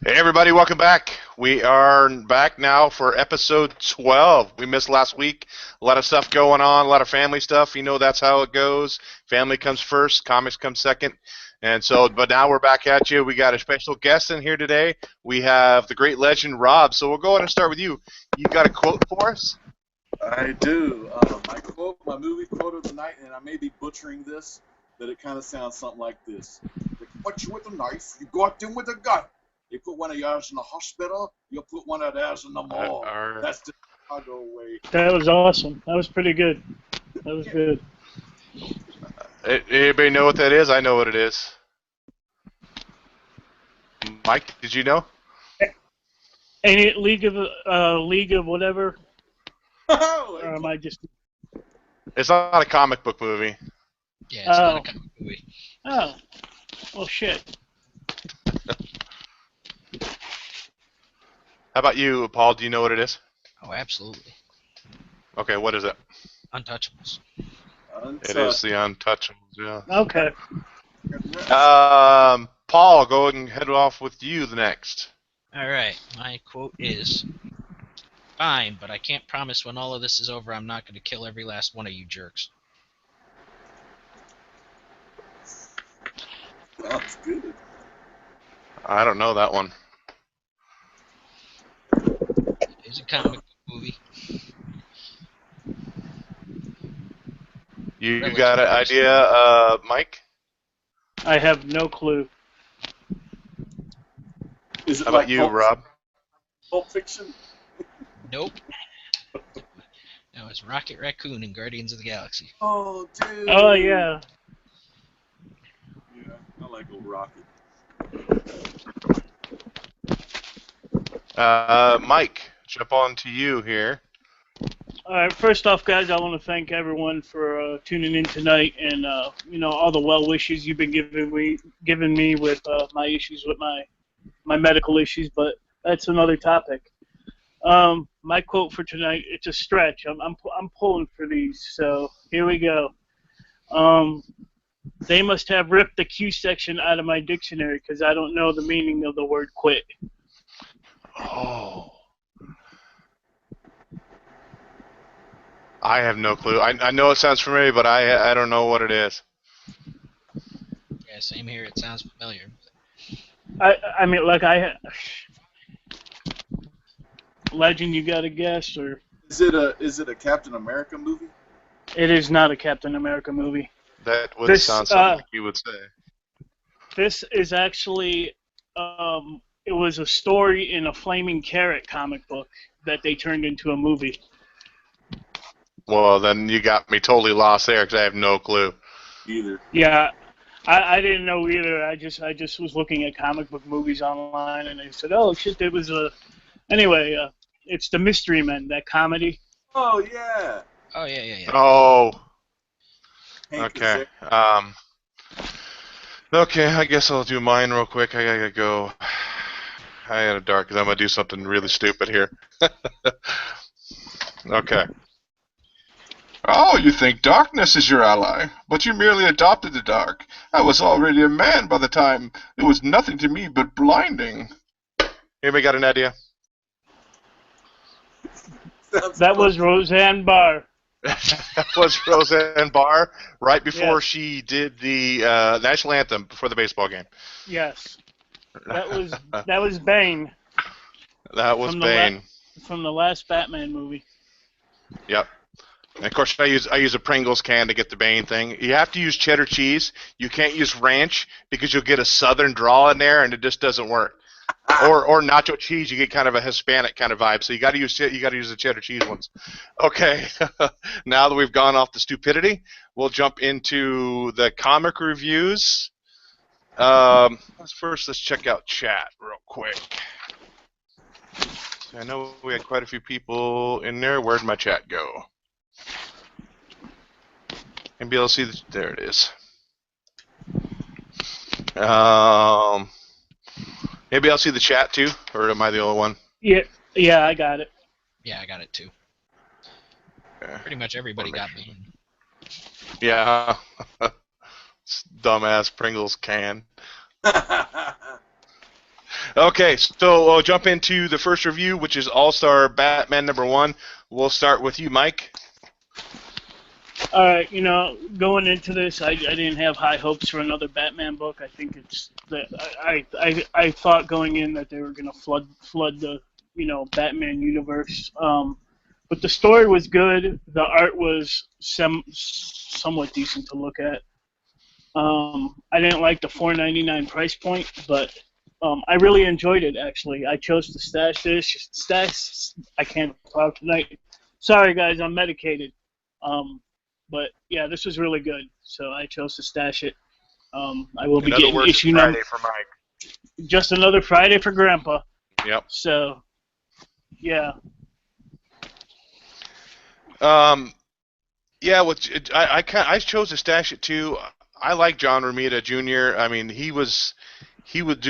Hey everybody, welcome back. We are back now for episode 12. We missed last week. A lot of stuff going on, a lot of family stuff. You know that's how it goes. Family comes first, comics come second. But now we're back at you. We got a special guest in here today. We have the great legend Rob. So we'll go ahead and start with you. You got a quote for us? I do. My movie quote of the night, and I may be butchering this, but it kind of sounds something like this. They cut you with a knife, you go at them with a gun. They put one of yours in the hospital, you put one of theirs in the morgue. That's the Chicago way. That was awesome. That was pretty good. That was good. Anybody know what that is? I know what it is. Mike, did you know? Ain't it League of whatever? Or am I just? It's not a comic book movie. Yeah, it's not a comic movie. Oh, well, shit. How about you, Paul? Do you know what it is? Oh, absolutely. Okay, what is it? Untouchables. It is the Untouchables, yeah. Okay. Paul, go and head off with you the next. All right, my quote is, "Fine, but I can't promise when all of this is over I'm not going to kill every last one of you jerks." Sounds good. I don't know that one. It's a comic book movie. You got an idea, Mike? I have no clue. Is it How like about you, Rob? Pulp Fiction? Nope. No, it's Rocket Raccoon in Guardians of the Galaxy. Oh, dude. Oh yeah. Yeah, I like old Rocket. Mike, jump on to you here. All right. First off, guys, I want to thank everyone for tuning in tonight, and all the well wishes you've been giving me with my issues with my medical issues. But that's another topic. My quote for tonight, it's a stretch. I'm pulling for these, so here we go. They must have ripped the Q section out of my dictionary because I don't know the meaning of the word quit. Oh. I have no clue. I know it sounds familiar, but I don't know what it is. Yeah, same here. It sounds familiar. I mean, like Legend, you got a guess, or Is it a Captain America movie? it is not a Captain America movie. That would sound something like you would say. This is actually, it was a story in a Flaming Carrot comic book that they turned into a movie. Well, then you got me totally lost there because I have no clue. Either. Yeah, I didn't know either. I just was looking at comic book movies online, and they said, "Oh shit, there was a." Anyway, it's the Mystery Men, that comedy. Oh, yeah. Oh, yeah. Oh. Hank Okay. Azaria. Okay, I guess I'll do mine real quick. I gotta go. I gotta dark because I'm gonna do something really stupid here. Okay. Oh, you think darkness is your ally, but you merely adopted the dark. I was already a man by the time. It was nothing to me but blinding. Anybody got an idea? That was Roseanne Barr. That was Roseanne Barr right before Yes. she did the national anthem before the baseball game. Yes, that was Bane That was From the Bane. from the last Batman movie. Yep. And of course, I use a Pringles can to get the Bane thing. You have to use cheddar cheese. You can't use ranch because you'll get a southern drawl in there, and it just doesn't work. Or nacho cheese, you get kind of a Hispanic kind of vibe. So you got to use the cheddar cheese ones. Okay. Now that we've gone off the stupidity, we'll jump into the comic reviews. Let's check out chat real quick. I know we had quite a few people in there. Where'd my chat go? Maybe I'll see there it is. Maybe I'll see the chat too, or am I the only one? Yeah, I got it. Yeah, I got it too. Okay. Pretty much everybody got me. Yeah. Dumbass Pringles can. Okay, so we'll jump into the first review, which is All-Star Batman #1. We'll start with you, Mike. All right, going into this, I didn't have high hopes for another Batman book. I think it's that I thought going in that they were gonna flood the Batman universe. But the story was good. The art was somewhat decent to look at. I didn't like the $4.99 price point, but I really enjoyed it. Actually, I chose to stash this. I can't talk tonight. Sorry, guys, I'm medicated. But yeah, this was really good, so I chose to stash it. I will be In other getting words, issue Friday number. for Mike. Just another Friday for Grandpa. Yep. So, yeah. Yeah, I chose to stash it too. I like John Romita Jr. I mean, he did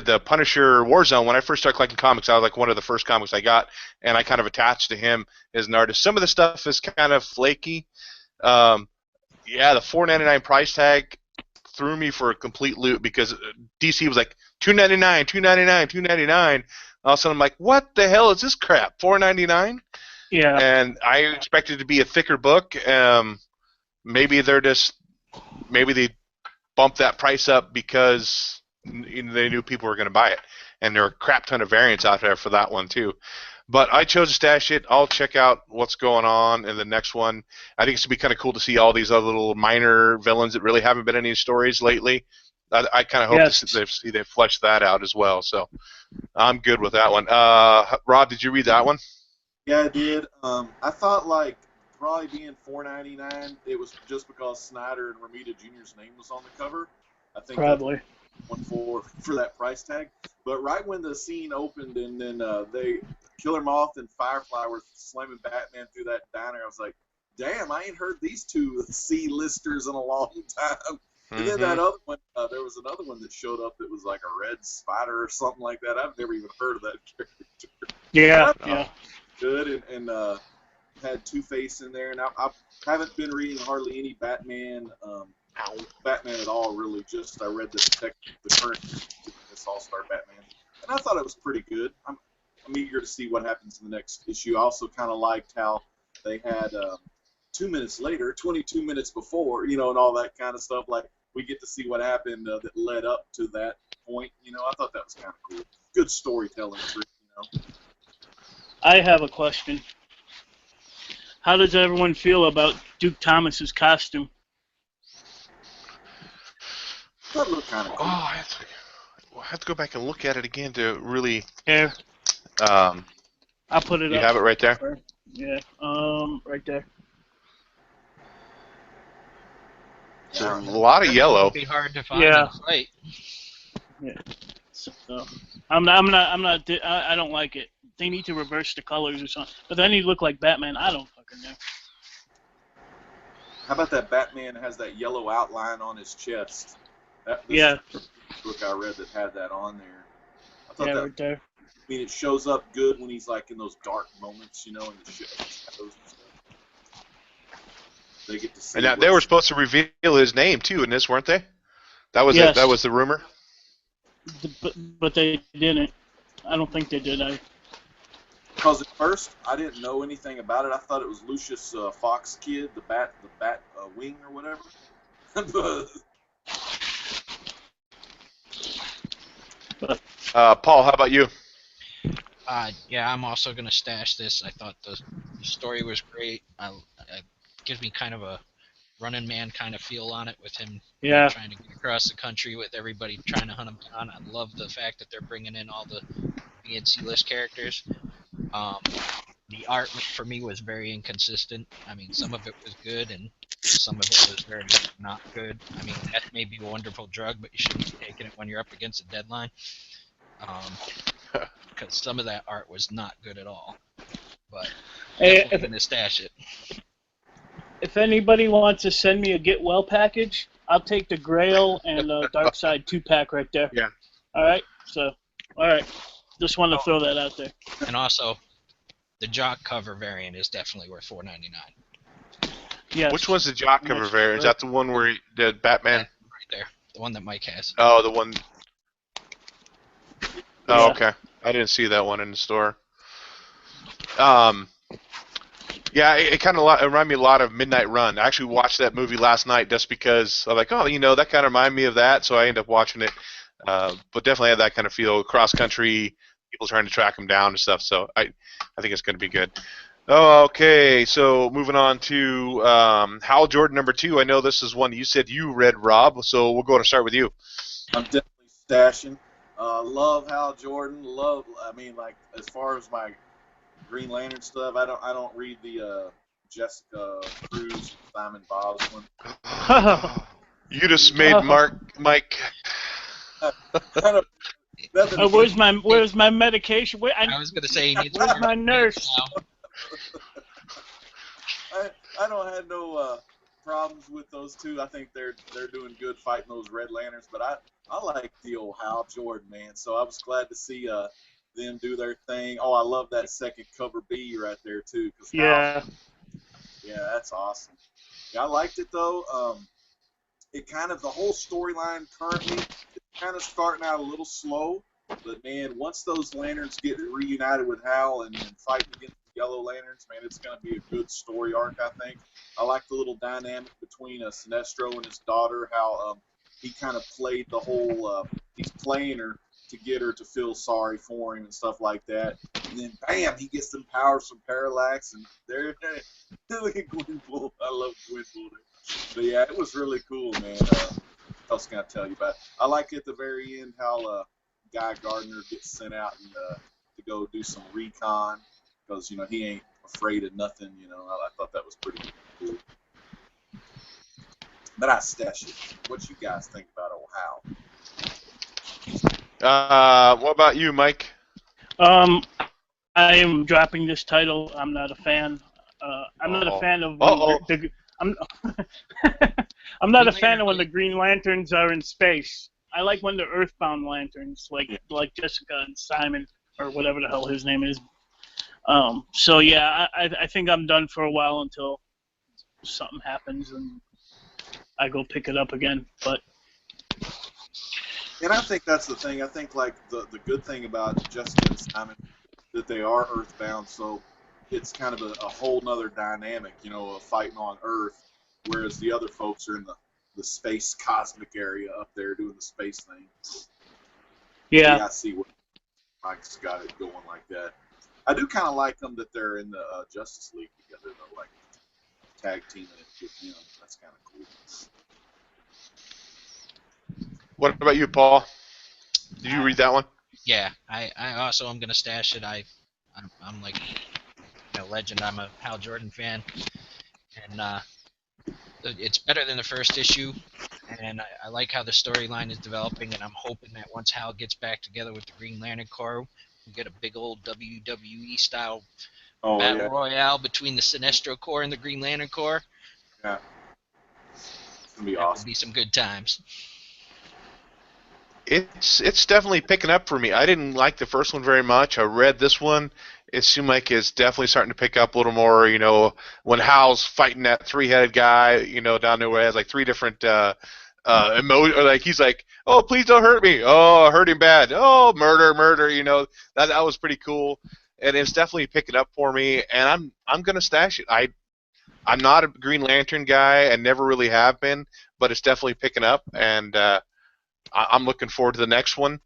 the Punisher Warzone when I first started collecting comics. I was like one of the first comics I got, and I kind of attached to him as an artist. Some of the stuff is kind of flaky. Yeah, the $4.99 price tag threw me for a complete loop because DC was like $2.99, $2.99, $2.99. All of a sudden, I'm like, what the hell is this crap? $4.99? Yeah. And I expected it to be a thicker book. Maybe they bumped that price up because they knew people were going to buy it, and there were a crap ton of variants out there for that one too. But I chose to stash it. I'll check out what's going on in the next one. I think it's going to be kind of cool to see all these other little minor villains that really haven't been in any stories lately. I kind of hope they flesh that out as well. So I'm good with that one. Rob, did you read that one? Yeah, I did. I thought like probably being $4.99, it was just because Snyder and Romita Jr.'s name was on the cover. I think Probably. One for that price tag. But right when the scene opened and then Killer Moth and Firefly were slamming Batman through that diner, I was like, damn, I ain't heard these two C-listers in a long time. And then that other one, there was another one that showed up that was like a red spider or something like that. I've never even heard of that character. Yeah. Good, and had Two-Face in there. And I haven't been reading hardly any Batman at all, really. Just I read the current this All-Star Batman, and I thought it was pretty good. I'm eager to see what happens in the next issue. I also kind of liked how they had 2 minutes later, 22 minutes before, and all that kind of stuff. Like we get to see what happened that led up to that point. I thought that was kind of cool. Good storytelling trick. I have a question. How does everyone feel about Duke Thomas's costume? That looked kind of cool. Oh, I have to go back and look at it again to really. Here. I'll put it up. You have it right there? Yeah. Right there. It's a lot of yellow. It'd be hard to find. Yeah. Right. Yeah. So I don't like it. They need to reverse the colors or something. But then he look like Batman. I don't fucking know. How about that Batman has that yellow outline on his chest? Yeah. Book I read that had that on there. I thought right there. I mean, it shows up good when he's like in those dark moments, in the shadows and stuff. They get to see. And they were supposed to reveal his name too in this, weren't they? That was Yes. it. That was the rumor. But they didn't. I don't think they did. Because at first I didn't know anything about it. I thought it was Lucius Fox Kid, the bat wing or whatever. Paul, how about you? Yeah, I'm also gonna stash this. I thought the story was great. It gives me kind of a Running Man kind of feel on it with him trying to get across the country with everybody trying to hunt him down. I love the fact that they're bringing in all the B and C list characters. The art for me was very inconsistent. I mean, some of it was good and some of it was very not good. I mean, that may be a wonderful drug, but you shouldn't be taking it when you're up against a deadline. Because some of that art was not good at all. But definitely going to stash it. If anybody wants to send me a get well package, I'll take the Grail and Dark Side 2-pack right there. Yeah. All right. Just wanted to throw that out there. And also, the Jock cover variant is definitely worth $4.99. Yes. Which one's the Jock cover variant? Is that the one where the Batman? Right there, the one that Mike has. Oh, the one. Oh, okay. I didn't see that one in the store. Yeah, it kind of reminded me a lot of Midnight Run. I actually watched that movie last night just because I'm like, oh, that kind of reminded me of that, so I ended up watching it. But definitely had that kind of feel, cross country, people trying to track him down and stuff. So I think it's going to be good. Oh, okay, so moving on to Hal Jordan #2. I know this is one you said you read, Rob. So we'll go to start with you. I'm definitely stashing. Love Hal Jordan. As far as my Green Lantern stuff, I don't read the Jessica Cruz, Simon Bob's one. You just made Mike. Where's my medication? I was gonna say, where's my nurse? I don't have no problems with those two. I think they're doing good fighting those Red Lanterns. But I like the old Hal Jordan, man. So I was glad to see them do their thing. Oh, I love that second cover B right there too. Yeah, that's awesome. Yeah, I liked it though. It kind of, the whole storyline currently is kind of starting out a little slow. But man, once those Lanterns get reunited with Hal and fighting against the Yellow Lanterns, man, it's going to be a good story arc, I think. I like the little dynamic between Sinestro and his daughter, how he kind of played the whole, he's playing her to get her to feel sorry for him and stuff like that. And then, bam, he gets them powers from Parallax, and there, look at Gwenpool. I love Gwenpool. But yeah, it was really cool, man. What else can I tell you about it? I like at the very end how Guy Gardner gets sent out and to go do some recon because he ain't afraid of nothing. I thought that was pretty cool. But I stash it. What you guys think about old Hal? What about you, Mike? I am dropping this title. I'm not a fan. I'm not a fan of I'm not a fan of when the Green Lanterns are in space. I like when they're Earthbound Lanterns, like Jessica and Simon, or whatever the hell his name is. So yeah, I think I'm done for a while until something happens and I go pick it up again. And I think that's the thing. I think like the good thing about Jessica and Simon that they are Earthbound, so it's kind of a whole nother dynamic, of fighting on Earth, whereas the other folks are in the space cosmic area up there doing the space thing. Yeah. I see what Mike's got it going like that. I do kind of like them that they're in the Justice League together, though, like tag teaming it with him. That's kind of cool. What about you, Paul? Did you read that one? Yeah, I also am gonna stash it. I'm like a legend. I'm a Hal Jordan fan, and it's better than the first issue. And I like how the storyline is developing, and I'm hoping that once Hal gets back together with the Green Lantern Corps, we get a big old WWE style battle royale between the Sinestro Corps and the Green Lantern Corps. Yeah, it's gonna be awesome. It'll be some good times. It's definitely picking up for me. I didn't like the first one very much. I read this one. It seemed like it's definitely starting to pick up a little more. When Hal's fighting that three-headed guy, down there where he has like three different emotions. Like he's like, "Oh, please don't hurt me. Oh, I hurt him bad. Oh, murder." That was pretty cool, and it's definitely picking up for me. And I'm gonna stash it. I'm not a Green Lantern guy. I never really have been, but it's definitely picking up, and I'm looking forward to the next one.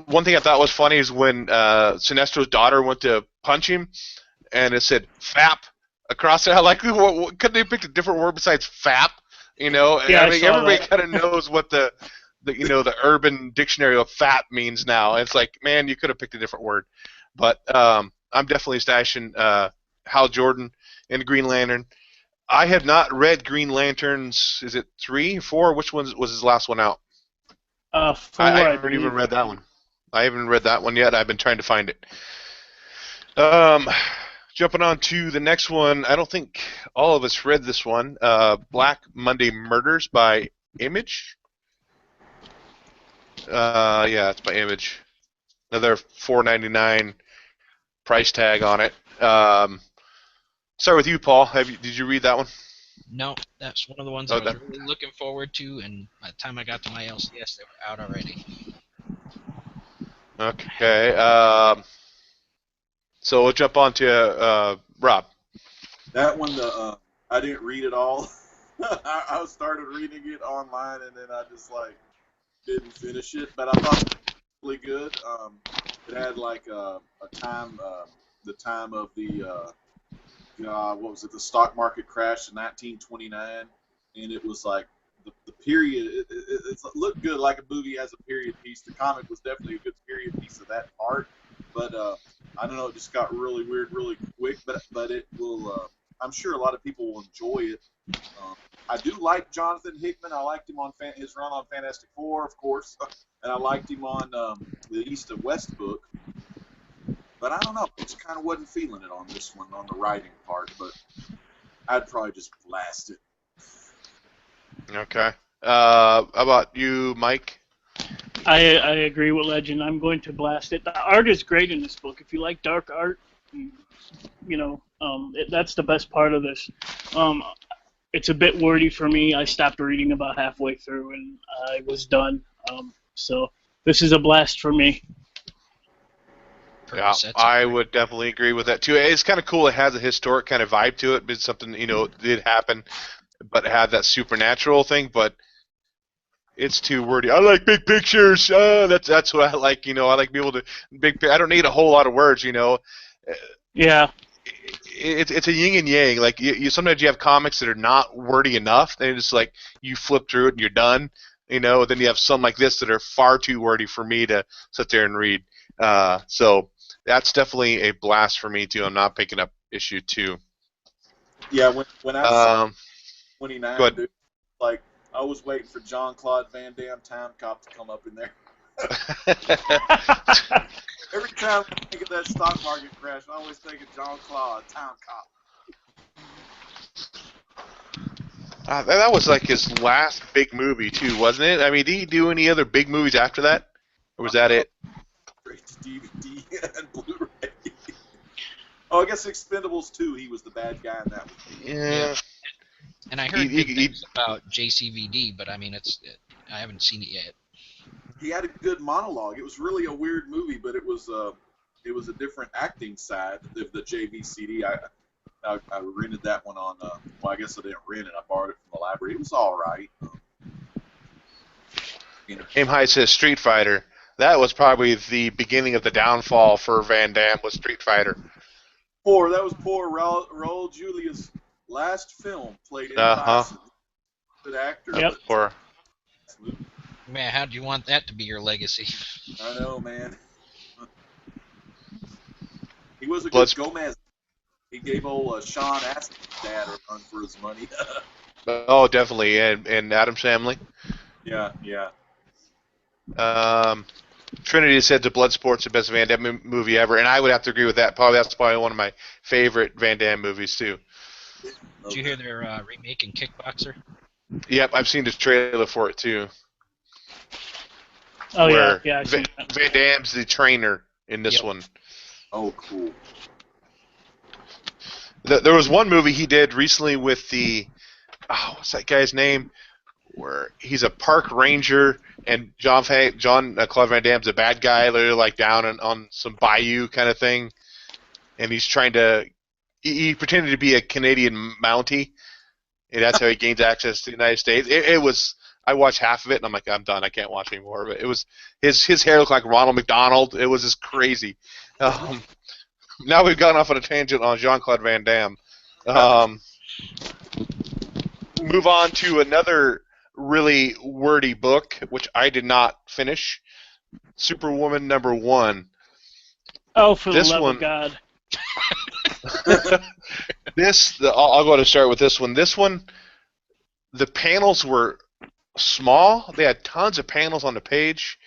One thing I thought was funny is when Sinestro's daughter went to punch him, and it said "fap" across it. Like, couldn't they pick a different word besides "fap"? Yeah, I mean, everybody kind of knows what the urban dictionary of "fap" means now. It's like, man, you could have picked a different word. But I'm definitely stashing Hal Jordan and Green Lantern. I have not read Green Lanterns. Is it 3, 4? Which one was his last one out? 4. I haven't even read that one. I haven't read that one yet. I've been trying to find it. Jumping on to the next one. I don't think all of us read this one. Black Monday Murders by Image. Yeah, it's by Image. Another $4.99 price tag on it. Start with you, Paul. Did you read that one? No, that's one of the ones I was really looking forward to, and by the time I got to my LCS, they were out already. Okay. So we'll jump on to Rob. That one, I didn't read it all. I started reading it online, and then I just like didn't finish it. But I thought it was really good. It had like a time, the time of the what was it? The stock market crash in 1929, and it was like the period. It looked good, like a movie has a period piece. The comic was definitely a good period piece of that part, but I don't know. It just got really weird, really quick. But it will. I'm sure a lot of people will enjoy it. I do like Jonathan Hickman. I liked him on his run on Fantastic Four, of course, and I liked him on the East and West book. But I don't know. I just kind of wasn't feeling it on this one, on the writing part. But I'd probably just blast it. Okay. How about you, Mike? I agree with Legend. I'm going to blast it. The art is great in this book. If you like dark art, that's the best part of this. It's a bit wordy for me. I stopped reading about halfway through, and I was done. So this is a blast for me. Yeah, I would definitely agree with that too. It's kind of cool. It has a historic kind of vibe to it. It's something did happen, but it had that supernatural thing. But it's too wordy. I like big pictures. That's what I like. I like people to I don't need a whole lot of words. Yeah. It's a yin and yang. Like you sometimes you have comics that are not wordy enough. They just like you flip through it and you're done. Then you have some like this that are far too wordy for me to sit there and read. So that's definitely a blast for me too. I'm not picking up issue 2. Yeah, when I saw 29, dude, like I was waiting for Jean-Claude Van Damme Time Cop to come up in there. Every time I think of that stock market crash, I always think of Jean-Claude Time Cop. That was like his last big movie too, wasn't it? I mean, did he do any other big movies after that, or was that it? Straight to DVD and Blu-ray. Oh, I guess Expendables 2. He was the bad guy in that one. Yeah. And I heard good things about JCVD, but I mean, I haven't seen it yet. He had a good monologue. It was really a weird movie, but it was a different acting side of the JVCD. I rented that one on. Well, I guess I didn't rent it. I borrowed it from the library. It was all right. Aim High says Street Fighter. That was probably the beginning of the downfall for Van Damme was Street Fighter. That was poor Raul Julia's last film. Played in Bison. Good actor. Yep. Poor. Man, how do you want that to be your legacy? I know, man. He was a good Gomez. He gave old Sean Astin's dad a run for his money. Oh, definitely, and Adam Sandler. Yeah. Trinity said the Bloodsport's the best Van Damme movie ever, and I would have to agree with that. That's probably one of my favorite Van Damme movies too. Did you hear they're remaking Kickboxer? Yep, I've seen the trailer for it too. Oh yeah. Van Damme's the trainer in this one. Oh, cool. There was one movie he did recently with what's that guy's name? Where he's a park ranger and Jean-Claude Van Damme's a bad guy, literally like down on some bayou kind of thing, and he's trying to. He pretended to be a Canadian Mountie, and that's how he gains access to the United States. It was. I watched half of it, and I'm like, I'm done. I can't watch anymore. But it was his hair looked like Ronald McDonald. It was just crazy. Now we've gone off on a tangent on Jean-Claude Van Damme. Move on to another really wordy book, which I did not finish. Superwoman #1. Oh, for the love of God. I'll go ahead and start with this one. This one, the panels were small. They had tons of panels on the page.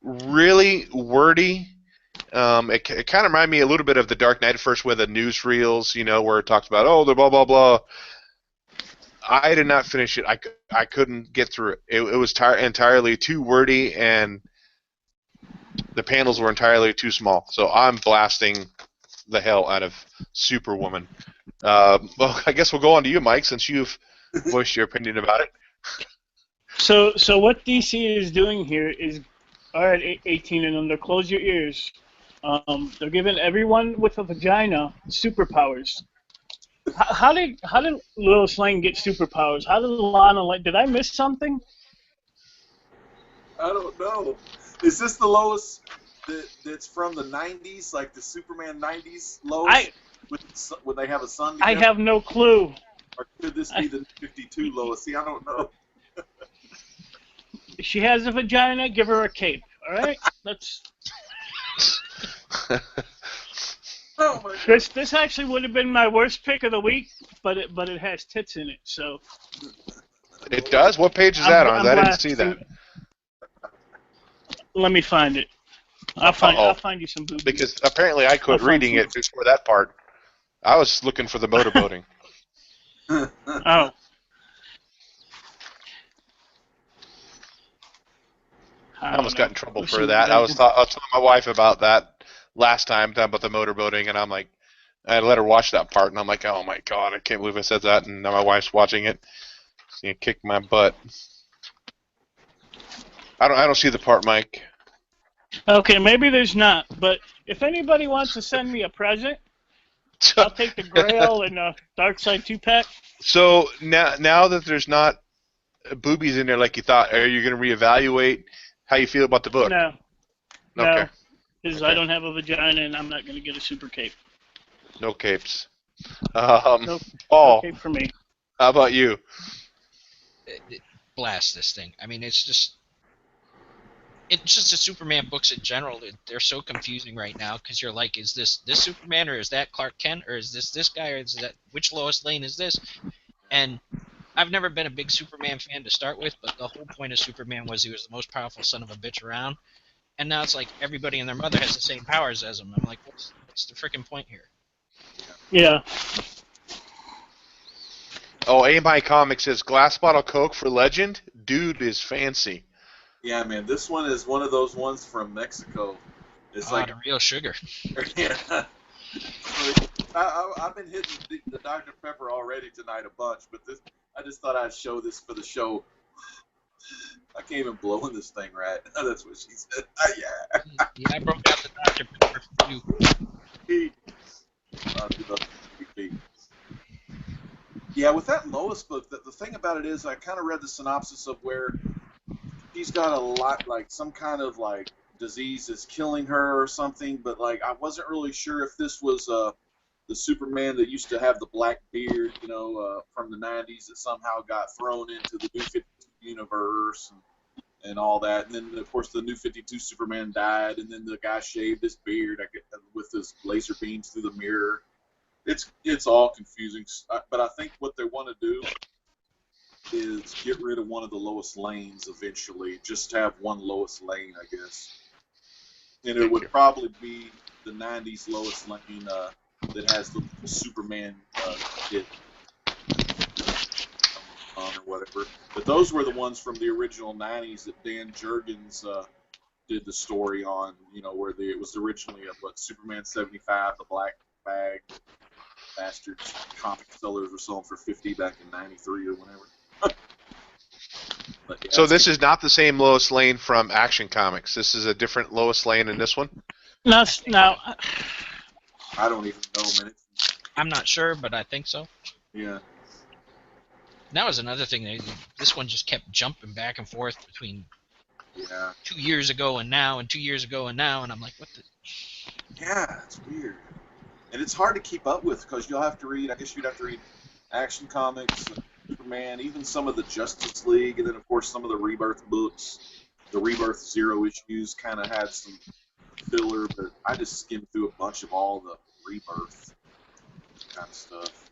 Really wordy. It kind of reminded me a little bit of The Dark Knight at first with the newsreels, where it talks about, the blah, blah, blah. I did not finish it. I couldn't get through it. It was entirely too wordy, and the panels were entirely too small. So I'm blasting the hell out of Superwoman. Well, I guess we'll go on to you, Mike, since you've voiced your opinion about it. So what DC is doing here is All right, 18 and under, close your ears. They're giving everyone with a vagina superpowers. How did Lois Lane get superpowers? How did Lana Lane? Did I miss something? I don't know. Is this the Lois that's from the 90s, like the Superman 90s Lois? Would they have a son together? I have no clue. Or could this be the 52 Lois? See, I don't know. She has a vagina. Give her a cape. All right. That's. Oh my God. This actually would have been my worst pick of the week, but it has tits in it, so. It does? What page is that on? I didn't see that. Let me find it. I'll find you some boobies. Because apparently I quit reading it before that part. I was looking for the motorboating. Oh. I almost got in trouble for that. I was telling my wife about that last time, talking about the motorboating, and I'm like, I let her watch that part, and I'm like, oh my God, I can't believe I said that, and now my wife's watching it. She's gonna kick my butt. I don't see the part, Mike. Okay, maybe there's not, but if anybody wants to send me a present, I'll take the Grail and Darkseid 2-pack. So now that there's not boobies in there like you thought, are you going to reevaluate how you feel about the book? No. Okay. No, because I don't have a vagina and I'm not going to get a super cape. No capes. No Paul, cape for me. how about you? Blast this thing. I mean, it's just the Superman books in general. They're so confusing right now because you're like, is this Superman, or is that Clark Kent, or is this guy, or is that which Lois Lane is this? And I've never been a big Superman fan to start with, but the whole point of Superman was he was the most powerful son of a bitch around. And now it's like everybody and their mother has the same powers as him. I'm like, what's the freaking point here? Yeah. Oh, AMI Comics says glass bottle Coke for Legend. Dude is fancy. Yeah, man, this one is one of those ones from Mexico. It's like the real sugar. Yeah. I've been hitting the Dr. Pepper already tonight a bunch, but I just thought I'd show this for the show. I can't even blow in this thing right. That's what she said. Yeah. Yeah, I broke out the Dr. Pepper for you. Yeah, with that Lois book, the thing about it is I kind of read the synopsis of where she's got a lot, like some kind of like disease is killing her or something, but like I wasn't really sure if this was the Superman that used to have the black beard, from the 90s that somehow got thrown into the New 52 universe and all that. And then, of course, the New 52 Superman died, and then the guy shaved his beard with his laser beams through the mirror. It's all confusing, but I think what they want to do is get rid of one of the Lois Lanes eventually. Just have one Lois Lane, I guess. And it would probably be the 90s Lois Lane that has the Superman kit or whatever. But those were the ones from the original 90s that Dan Jurgens did the story on, where it was originally Superman 75, the black bag. Bastards comic sellers were selling for $50 back in '93 or whenever. Yeah, so this is not the same Lois Lane from Action Comics. This is a different Lois Lane in this one? No. I don't even know, man. I'm not sure, but I think so. Yeah. That was another thing. This one just kept jumping back and forth between 2 years ago and now, and 2 years ago and now, and I'm like, what the... Yeah, it's weird. And it's hard to keep up with because you'll have to read, I guess you'd have to read Action Comics, Superman, even some of the Justice League, and then, of course, some of the Rebirth books. The Rebirth Zero issues kind of had some filler, but I just skimmed through a bunch of all the Rebirth kind of stuff.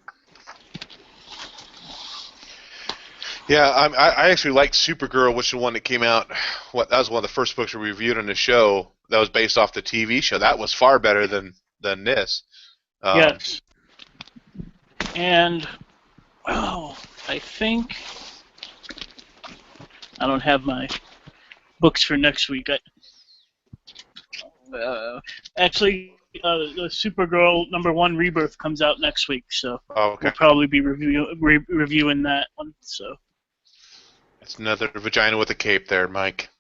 Yeah, I actually like Supergirl, which is the one that came out. That was one of the first books we reviewed on the show. That was based off the TV show. That was far better than this. Yes. And I think I don't have my books for next week. Actually, the Supergirl #1 Rebirth comes out next week, so we'll probably be reviewing that one. So. It's another vagina with a cape there, Mike.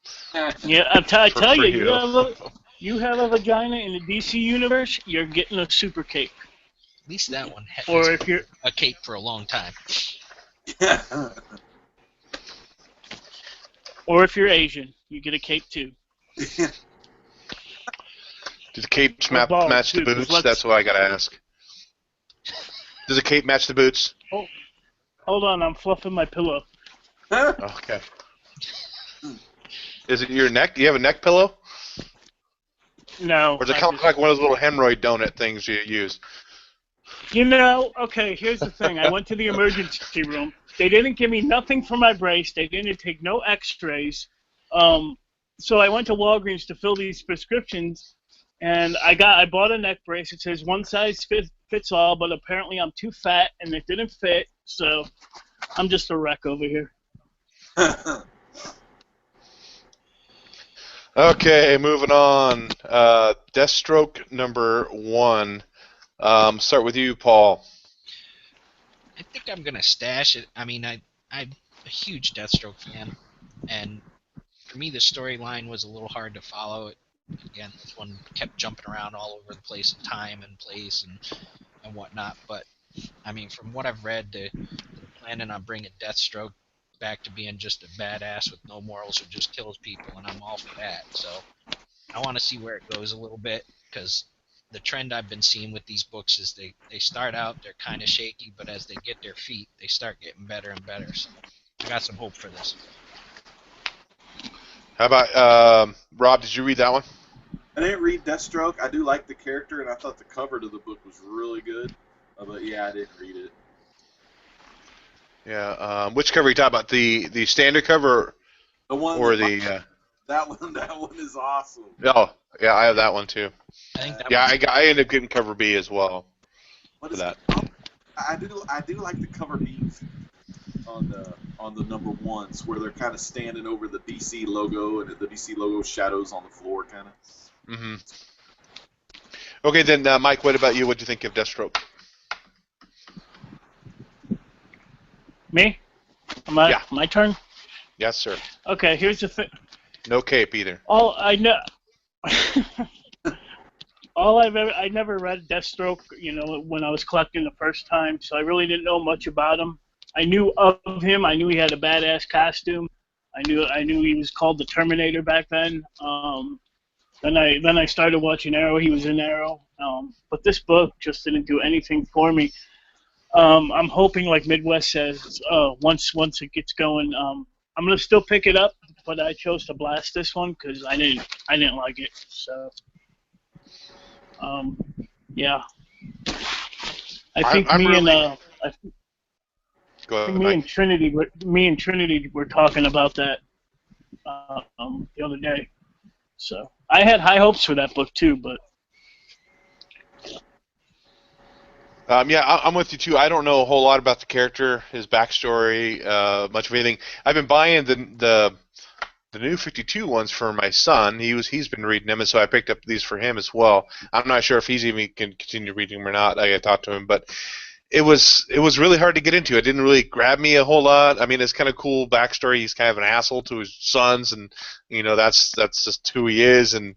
Yeah, I tell you, you. you have a vagina in the DC universe, you're getting a super cape. At least that one has Or if you're a cape for a long time. Or if you're Asian, you get a cape too. Do the capes match the boots? That's what I gotta ask. Does the cape match the boots? Oh, hold on, I'm fluffing my pillow. Okay. Is it your neck? Do you have a neck pillow? No. Or does it kind of look like one of those little hemorrhoid donut things you use? You know, okay, here's the thing. I went to the emergency room. They didn't give me nothing for my brace. They didn't take no x-rays. So I went to Walgreens to fill these prescriptions, and I bought a neck brace. It says one size fits all, but apparently I'm too fat, and it didn't fit, so I'm just a wreck over here. Okay, moving on. Deathstroke number 1. Start with you, Paul. I think I'm gonna stash it. I mean, I'm a huge Deathstroke fan, and for me, the storyline was a little hard to follow. Again, this one kept jumping around all over the place in time and place and whatnot. But I mean, from what I've read, they're planning on bringing Deathstroke back to being just a badass with no morals who just kills people, and I'm all for that. So I want to see where it goes a little bit, because the trend I've been seeing with these books is they start out, they're kind of shaky, but as they get their feet, they start getting better and better. So I got some hope for this. How about Rob? Did you read that one? I didn't read Deathstroke. I do like the character, and I thought the cover to the book was really good. But yeah, I didn't read it. Yeah. Which cover are you talking about? The standard cover, The one or the? That one is awesome. Oh, yeah, I have that one too. I think that I ended up getting cover B as well. What for is that? I do like the cover B's on the number ones, where they're kind of standing over the DC logo, and the DC logo shadows on the floor, kind of. Mm-hmm. Okay, then, Mike, what about you? What do you think of Deathstroke? Me? My turn? Yes, sir. Okay, here's the thing. No cape either. All I know. I never read Deathstroke, when I was collecting the first time, so I really didn't know much about him. I knew of him. I knew he had a badass costume. I knew he was called the Terminator back then. Then I started watching Arrow. He was in Arrow. But this book just didn't do anything for me. I'm hoping, like Midwest says, once it gets going, I'm gonna still pick it up, but I chose to blast this one because I didn't like it. So, yeah. I think me and Trinity were talking about that the other day. So I had high hopes for that book too, but. Yeah, I'm with you too. I don't know a whole lot about the character, his backstory, much of anything. I've been buying the new 52 ones for my son. He's been reading them, and so I picked up these for him as well. I'm not sure if he's even can continue reading them or not. I got to talk to him, but it was really hard to get into. It didn't really grab me a whole lot. I mean, it's kind of cool backstory. He's kind of an asshole to his sons, and that's just who he is. And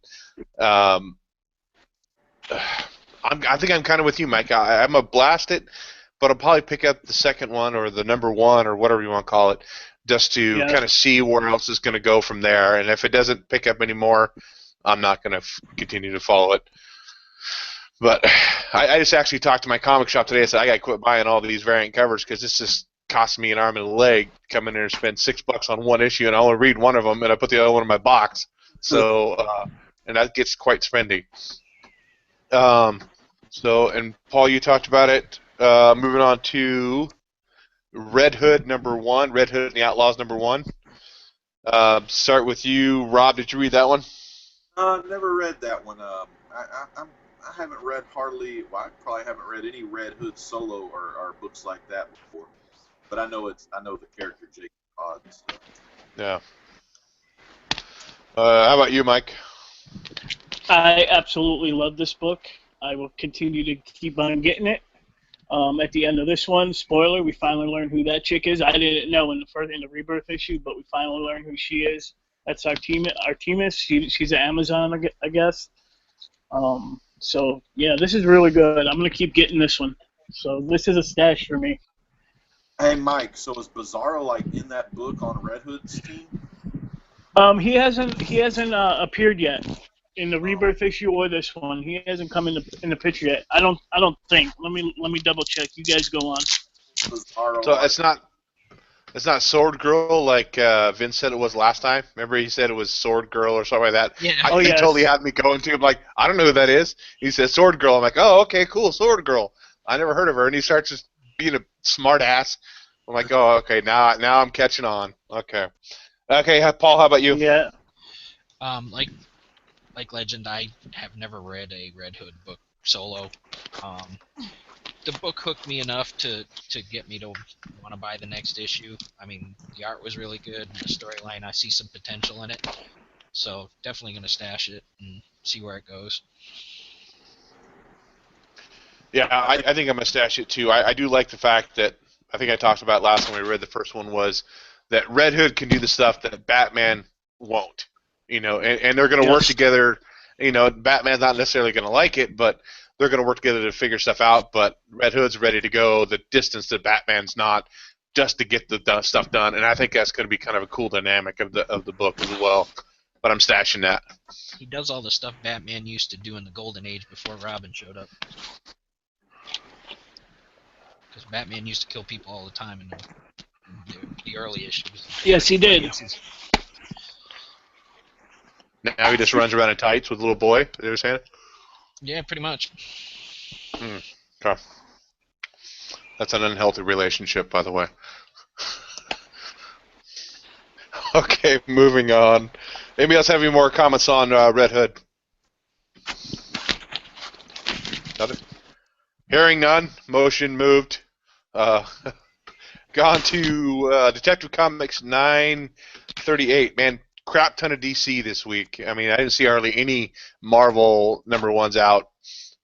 I think I'm kind of with you, Mike. I'm going to blast it, but I'll probably pick up the second one or the number 1 or whatever you want to call it, just to kind of see where else it's going to go from there. And if it doesn't pick up anymore, I'm not going to continue to follow it. But I just actually talked to my comic shop today. I said, I got to quit buying all these variant covers because this just cost me an arm and a leg. Come in there and spend $6 on one issue, and I only read one of them, and I put the other one in my box. So, and that gets quite spendy. And Paul, you talked about it. Moving on to Red Hood number 1, Red Hood and the Outlaws number 1. Start with you, Rob. Did you read that one? Never read that one. I haven't read hardly. Well, I probably haven't read any Red Hood solo or books like that before. But I know the character Jake Todd. So. Yeah. How about you, Mike? I absolutely love this book. I will continue to keep on getting it. At the end of this one, spoiler, we finally learn who that chick is. I didn't know in the Rebirth issue, but we finally learn who she is. That's Artemis. She's an Amazon, I guess. So yeah, this is really good. I'm gonna keep getting this one. So this is a stash for me. Hey Mike, so is Bizarro like in that book on Red Hood's team? He hasn't appeared yet in the Rebirth issue or this one. He hasn't come in the picture yet. I don't think. Let me double check. You guys go on. Bizarro, So it's not Sword Girl like Vince said it was last time. Remember he said it was Sword Girl or something like that? Yeah. He totally had me going to him like, I don't know who that is. He said Sword Girl. I'm like, oh, okay, cool, Sword Girl. I never heard of her. And he starts just being a smart ass. I'm like, oh, okay, now I'm catching on. Okay, Paul, how about you? Yeah. Like Legend, I have never read a Red Hood book solo. The book hooked me enough to get me to want to buy the next issue. I mean, the art was really good, and the storyline, I see some potential in it. So definitely going to stash it and see where it goes. Yeah, I think I'm going to stash it too. I do like the fact that, I think I talked about last time we read the first one, was that Red Hood can do the stuff that Batman won't. And they're going to work together. Batman's not necessarily going to like it, but they're going to work together to figure stuff out. But Red Hood's ready to go the distance that Batman's not, just to get the stuff done. And I think that's going to be kind of a cool dynamic of the book as well. But I'm stashing that. He does all the stuff Batman used to do in the Golden Age before Robin showed up. Because Batman used to kill people all the time in the early issues. Yes, he did. Now he just runs around in tights with a little boy. Is that what you're saying? Yeah, pretty much. Okay. That's an unhealthy relationship, by the way. Okay, moving on. Anybody else have any more comments on Red Hood? Nothing? Hearing none, motion moved. Gone to Detective Comics 938. Man, crap ton of DC this week. I mean, I didn't see hardly any Marvel #1s out.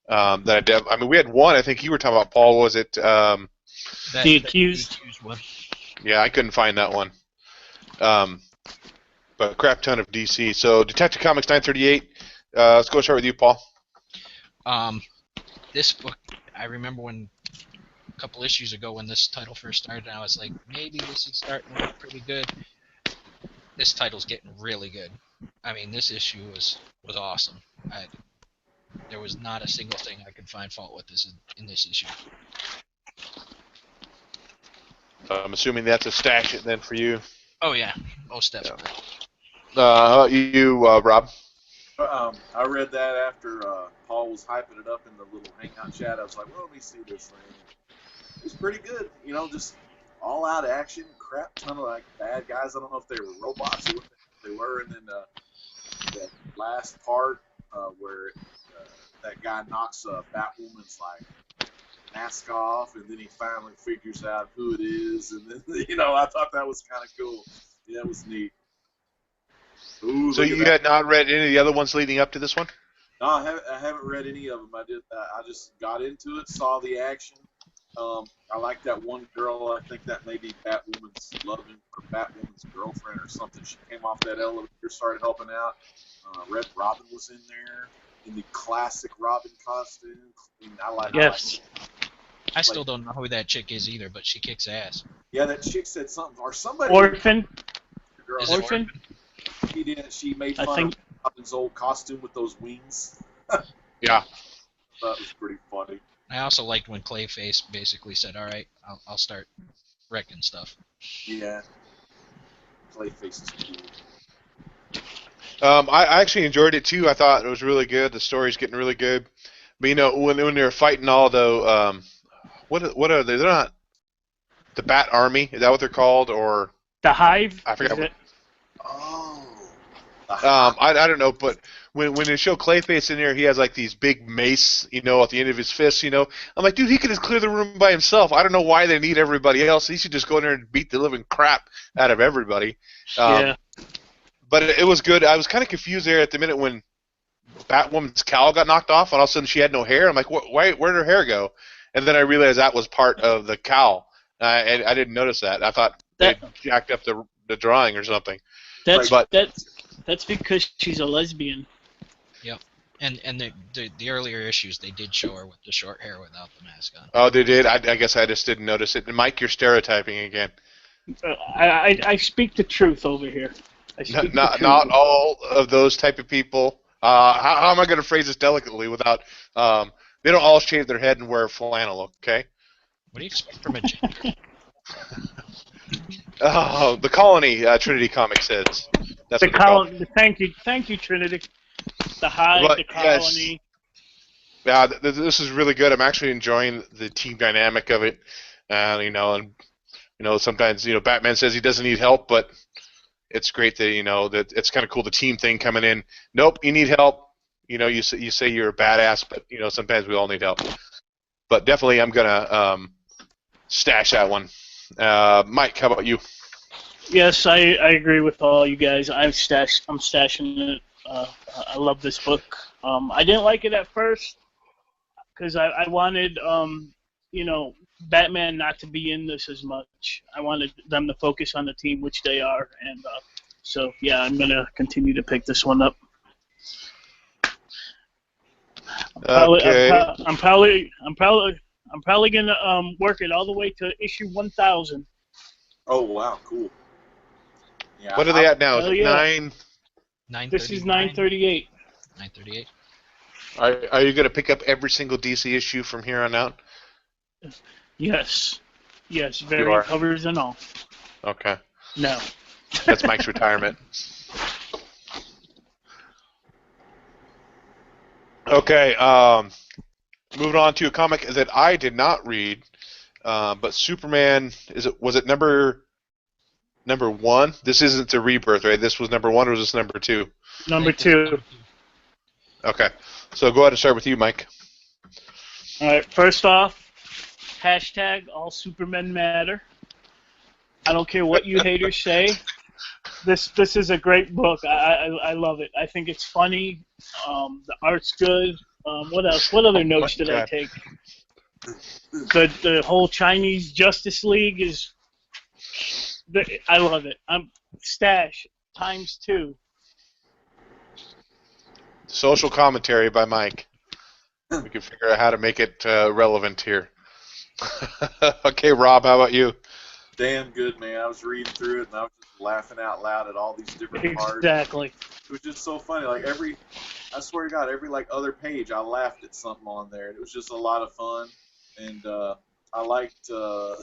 We had one. I think you were talking about, Paul. Was it The Accused one? Yeah, I couldn't find that one. But crap ton of DC. So Detective Comics 938. Let's go start with you, Paul. This book, I remember when a couple issues ago when this title first started, I was like, maybe this is starting to look pretty good. This title's getting really good. I mean, this issue was awesome. There was not a single thing I could find fault with in this issue. I'm assuming that's a stash it then for you. Oh yeah, most definitely. Rob? I read that after Paul was hyping it up in the little hangout chat. I was like, well, let me see this thing. It was pretty good. Just all-out action, crap ton of bad guys. I don't know if they were robots or what they were. And then that last part where that guy knocks Batwoman's mask off, and then he finally figures out who it is. And then I thought that was kind of cool. Yeah, it was neat. Ooh, so you had not read any of the other ones leading up to this one? No, I haven't read any of them. I just got into it, saw the action. I like that one girl. I think that may be Batwoman's loving or Batwoman's girlfriend or something. She came off that elevator, started helping out. Red Robin was in there in the classic Robin costume. Yes. I still don't know who that chick is either, but she kicks ass. Yeah, that chick said something, or somebody. Orphan. Orphan. She made fun of Robin's old costume with those wings. Yeah. That was pretty funny. I also liked when Clayface basically said, "All right, I'll start wrecking stuff." Yeah. Clayface is cool. I actually enjoyed it too. I thought it was really good. The story's getting really good. But when they're fighting all the what are they? They're not the Bat Army. Is that what they're called? Or the Hive? I forgot. Oh. I don't know, but when they show Clayface in there, he has these big mace, at the end of his fists, I'm like, dude, he could just clear the room by himself. I don't know why they need everybody else. He should just go in there and beat the living crap out of everybody. Yeah. But it was good. I was kind of confused there at the minute when Batwoman's cowl got knocked off, and all of a sudden she had no hair. I'm like, where'd her hair go? and then I realized that was part of the cowl. And I didn't notice that. I thought they jacked up the drawing or something. That's because she's a lesbian. Yep. And the earlier issues, they did show her with the short hair without the mask on. Oh, they did? I guess I just didn't notice it. And Mike, you're stereotyping again. I speak the truth over here. Not all of those type of people. How am I going to phrase this delicately without... they don't all shave their head and wear flannel, okay? What do you expect from a gender? Oh, the Colony, Trinity Comics says. That's the Colony. Thank you, Trinity. The Hive, the Colony. Yes. Yeah, this is really good. I'm actually enjoying the team dynamic of it. Sometimes Batman says he doesn't need help, but it's great that that it's kind of cool the team thing coming in. Nope, you need help. You say you're a badass, but sometimes we all need help. But definitely, I'm gonna stash that one. Mike, how about you? Yes, I agree with all you guys. I'm stashing it. I love this book. I didn't like it at first because I wanted Batman not to be in this as much. I wanted them to focus on the team, which they are, and so yeah, I'm gonna continue to pick this one up. Okay. I'm probably gonna work it all the way to issue 1000. Oh wow, cool. Yeah, what are they at now? Is it 9? This is 938. 938. Are you going to pick up every single DC issue from here on out? Yes, variant covers and all. Okay. No. That's Mike's retirement. Okay. Moving on to a comic that I did not read, but Superman. Was it number 1? This isn't the Rebirth, right? This was number 1, or was this number 2? Number 2. Okay. So go ahead and start with you, Mike. All right. First off, hashtag all Supermen matter. I don't care what you haters say. This is a great book. I love it. I think it's funny. The art's good. What else? What other notes did I take? The whole Chinese Justice League is. I love it. Stash ×2. Social commentary by Mike. We can figure out how to make it relevant here. Okay, Rob, how about you? Damn good, man. I was reading through it and I was just laughing out loud at all these different parts. Exactly. It was just so funny. Like I swear to God, every other page, I laughed at something on there. It was just a lot of fun, and I liked how.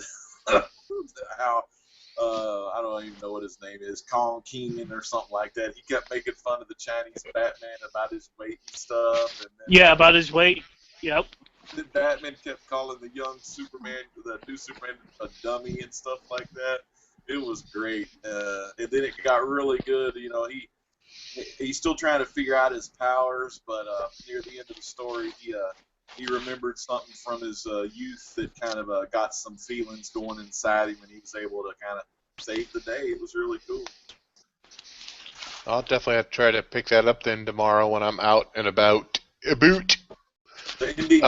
I don't even know what his name is, Kong Keenan or something like that. He kept making fun of the Chinese Batman about his weight and stuff. And then, yeah, about his weight. Yep. Then Batman kept calling the young Superman, the new Superman, a dummy and stuff like that. It was great. And then it got really good. He's still trying to figure out his powers, but near the end of the story, he remembered something from his youth that kind of got some feelings going inside him, and he was able to kind of save the day. It was really cool. I'll definitely have to try to pick that up then tomorrow when I'm out and about. A boot. The ending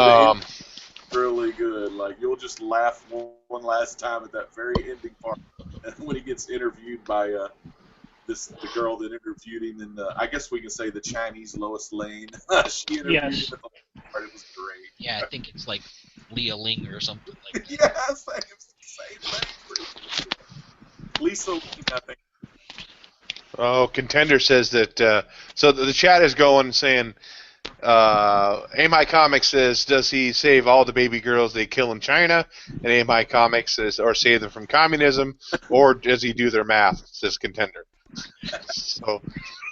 really good. Like, you'll just laugh one last time at that very ending part when he gets interviewed by the girl that interviewed him, and I guess we can say the Chinese Lois Lane. She interviewed him at the part. It was great. Yeah, I think it's like Leah Ling or something like that. Yeah, it's the same thing. Lisa Ling, I think. Oh, Contender says that. So the chat is going saying, AMI Comics says, does he save all the baby girls they kill in China? And AMI Comics says, or save them from communism, or does he do their math? Says Contender. So,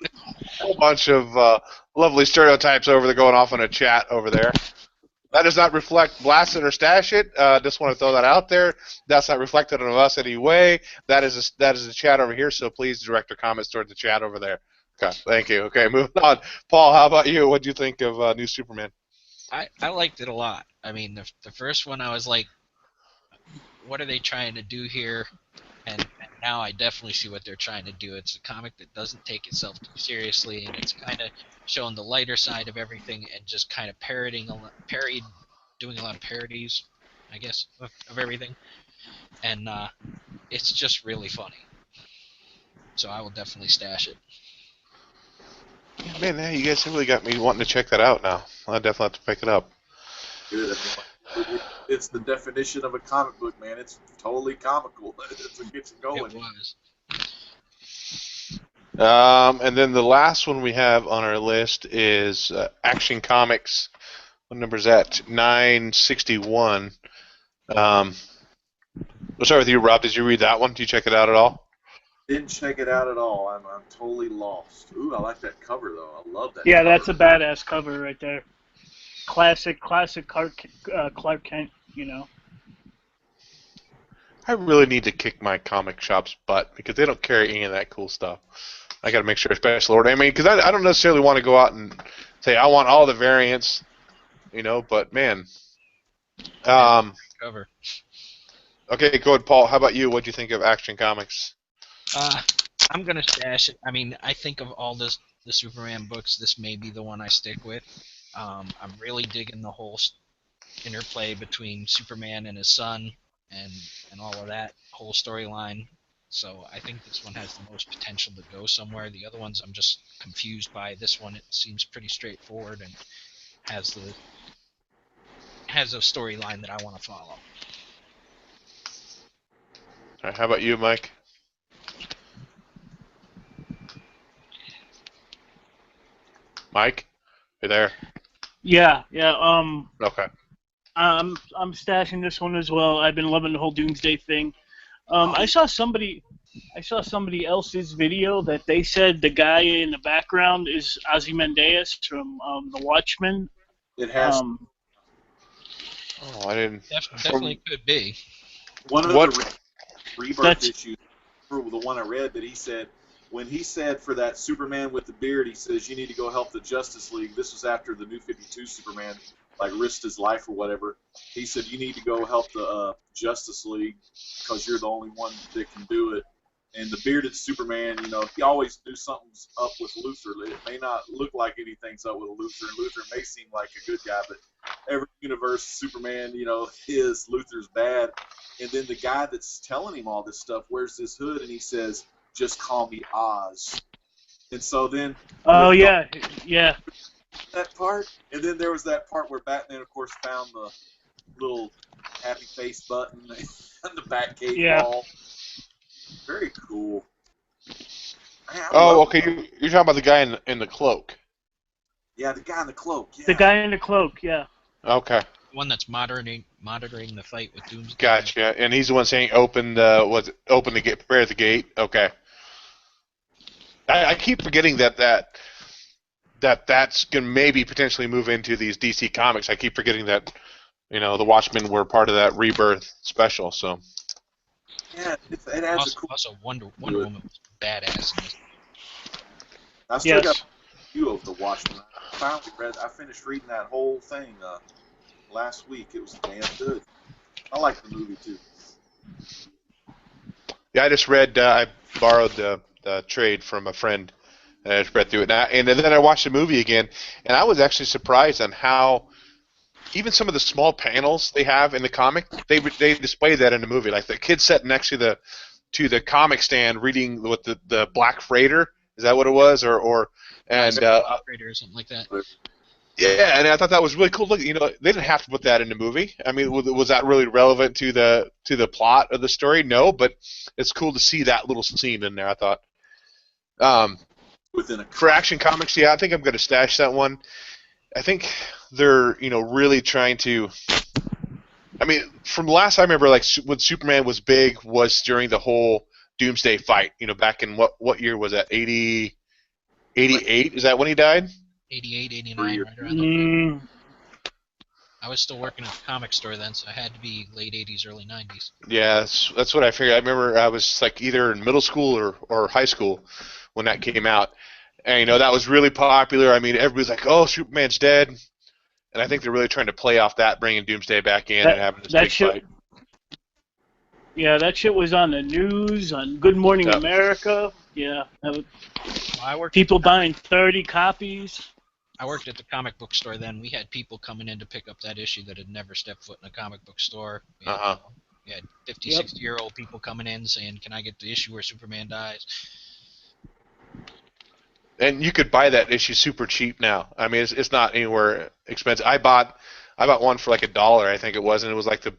a whole bunch of lovely stereotypes going off in a chat over there. That does not reflect Blast It or Stash It. Just want to throw that out there. That's not reflected on us anyway. That is the chat over here, so please direct your comments toward the chat over there. Okay, thank you. Okay, moving on. Paul, how about you? What do you think of New Superman? I liked it a lot. I mean, the first one I was like, what are they trying to do here? And now I definitely see what they're trying to do. It's a comic that doesn't take itself too seriously, and it's kind of showing the lighter side of everything and just kind of doing a lot of parodies. I guess, of everything. And it's just really funny. So I will definitely stash it. Yeah, man, yeah, you guys really got me wanting to check that out now. I'll definitely have to pick it up. Good. It's the definition of a comic book, man. It's totally comical. It gets you going. It was. And then the last one we have on our list is Action Comics. What number is that? 961. We'll start with you, Rob. Did you read that one? Did you check it out at all? Didn't check it out at all. I'm totally lost. Ooh, I like that cover though. I love that. Yeah, cover. that's a badass cover right there. Classic Clark Kent. You know. I really need to kick my comic shop's butt because they don't carry any of that cool stuff. I got to make sure special order. I mean, because I don't necessarily want to go out and say I want all the variants, you know. But man, Cover. Okay, go ahead, Paul. How about you? What do you think of Action Comics? I'm gonna stash it. I mean, I think of all the Superman books, this may be the one I stick with. I'm really digging the whole interplay between Superman and his son, and all of that whole storyline. So I think this one has the most potential to go somewhere. The other ones I'm just confused by. This one, it seems pretty straightforward and has a storyline that I want to follow. All right, how about you, Mike? Mike, you there? Yeah. Okay. I'm stashing this one as well. I've been loving the whole Doomsday thing. I saw somebody else's video that they said the guy in the background is Ozymandias from The Watchmen. It has. I didn't. Definitely could be. One of the Rebirth issues, the one I read, that he said, when he said for that Superman with the beard, he says, you need to go help the Justice League. This was after the New 52 Superman, like, risked his life or whatever. He said, you need to go help the Justice League because you're the only one that can do it. And the bearded Superman, you know, he always knew something's up with Luthor. It may not look like anything's up with Luthor, and Luthor may seem like a good guy, but every universe, Superman, you know, Luthor's bad. And then the guy that's telling him all this stuff wears this hood, and he says, just call me Oz. And so then... Oh, yeah. That part. And then there was that part where Batman, of course, found the little happy face button and the Batcave ball. Very cool. Okay. You're talking about the guy in the cloak. Yeah, the guy in the cloak. Yeah. The guy in the cloak. Yeah. Okay. The one that's monitoring the fight with Doomsday. Gotcha. And he's the one saying prepare the gate. Okay. I keep forgetting that's gonna maybe potentially move into these DC comics. I keep forgetting that, you know, the Watchmen were part of that Rebirth special. So. Yeah, it adds also Wonder Woman was badass in this. I still got a few of the Watchmen. I finished reading that whole thing last week. It was damn good. I like the movie too. Yeah, I just read. I borrowed the trade from a friend, and I just read through it. And then I watched the movie again, and I was actually surprised on how even some of the small panels they have in the comic, they display that in the movie. Like the kid sitting next to the comic stand reading what the Black Freighter, is that what it was, or Black Freighter or something like that. Yeah, and I thought that was really cool. Look, you know, they didn't have to put that in the movie. I mean, was that really relevant to the plot of the story? No, but it's cool to see that little scene in there, I thought. For Action Comics, yeah, I think I'm going to stash that one. I think they're, you know, really trying to. I mean, from last I remember, like when Superman was big was during the whole Doomsday fight. You know, back in what year was that? 88? Is that when he died? 88, 89, right around there. I was still working at the comic store then, so it had to be late 80s, early 90s. Yeah, that's what I figured. I remember I was like either in middle school or high school when that came out. And, you know, that was really popular. I mean, everybody's like, oh, Superman's dead. And I think they're really trying to play off that, bringing Doomsday back in and having this big fight. Yeah, that shit was on the news, on Good Morning America. Yeah. People buying 30 copies. I worked at the comic book store then. We had people coming in to pick up that issue that had never stepped foot in a comic book store. We had 50, 60-year-old people coming in saying, "Can I get the issue where Superman dies?" And you could buy that issue super cheap now. I mean, it's not anywhere expensive. I bought one for like $1, I think it was, and it was like the,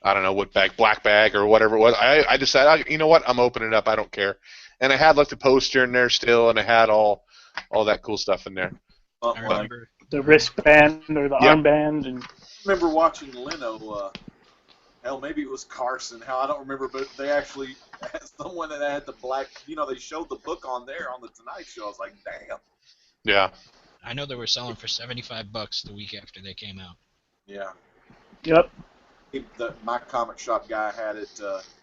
I don't know what bag, black bag or whatever it was. I decided, you know what, I'm opening it up. I don't care. And I had like the poster in there still, and I had all that cool stuff in there. I remember the wristband or the armband, and I remember watching Leno. Hell, maybe it was Carson. Hell, I don't remember, but they actually had someone that had the black. They showed the book on there on the Tonight Show. I was like, damn. Yeah. I know they were selling for $75 the week after they came out. Yeah. Yep. My comic shop guy had it,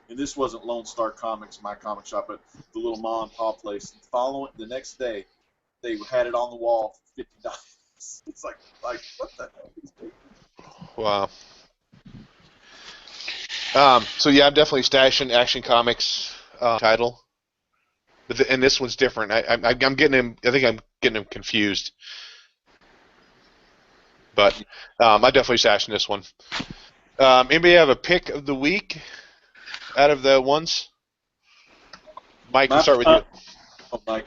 and this wasn't Lone Star Comics, my comic shop, but the little mom and pop place. The next day, they had it on the wall for $50. It's like what the hell is this? Wow. So yeah, I'm definitely stashing Action Comics title, and this one's different. I'm getting him. I think I'm getting him confused, but I'm definitely stashing this one. Anybody have a pick of the week out of the ones? Mike, we'll start with you. Mike,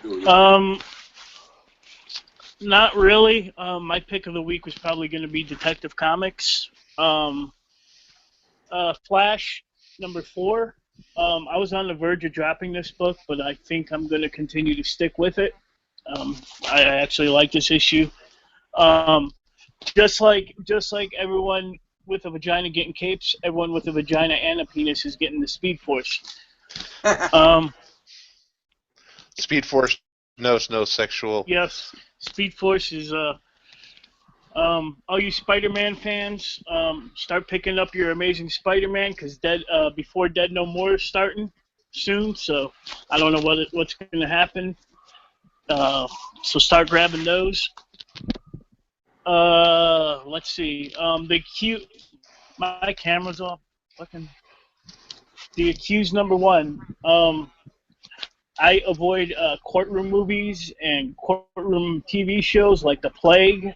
not really. My pick of the week was probably going to be Detective Comics. Flash number 4. I was on the verge of dropping this book, but I think I'm going to continue to stick with it. I actually like this issue. Just like everyone with a vagina getting capes, everyone with a vagina and a penis is getting the Speed Force. Speed Force knows no sexual. Yes, Speed Force is all you Spider-Man fans, start picking up your Amazing Spider-Man because Before Dead No More is starting soon. So I don't know what's going to happen. So start grabbing those. Let's see. My camera's off. The Accused number 1. I avoid courtroom movies and courtroom TV shows like The Plague.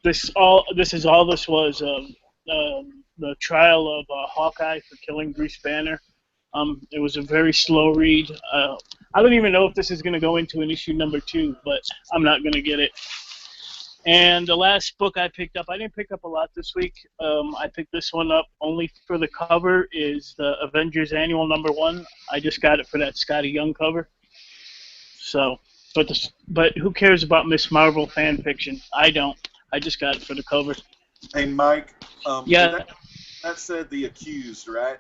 This was the trial of Hawkeye for killing Bruce Banner. It was a very slow read. I don't even know if this is going to go into an issue number 2, but I'm not going to get it. And the last book I picked up, I didn't pick up a lot this week. I picked this one up only for the cover, is the Avengers Annual number 1. I just got it for that Scotty Young cover. So, but who cares about Miss Marvel fan fiction? I don't. I just got it for the cover. Hey, Mike. Yeah. That said The Accused, right?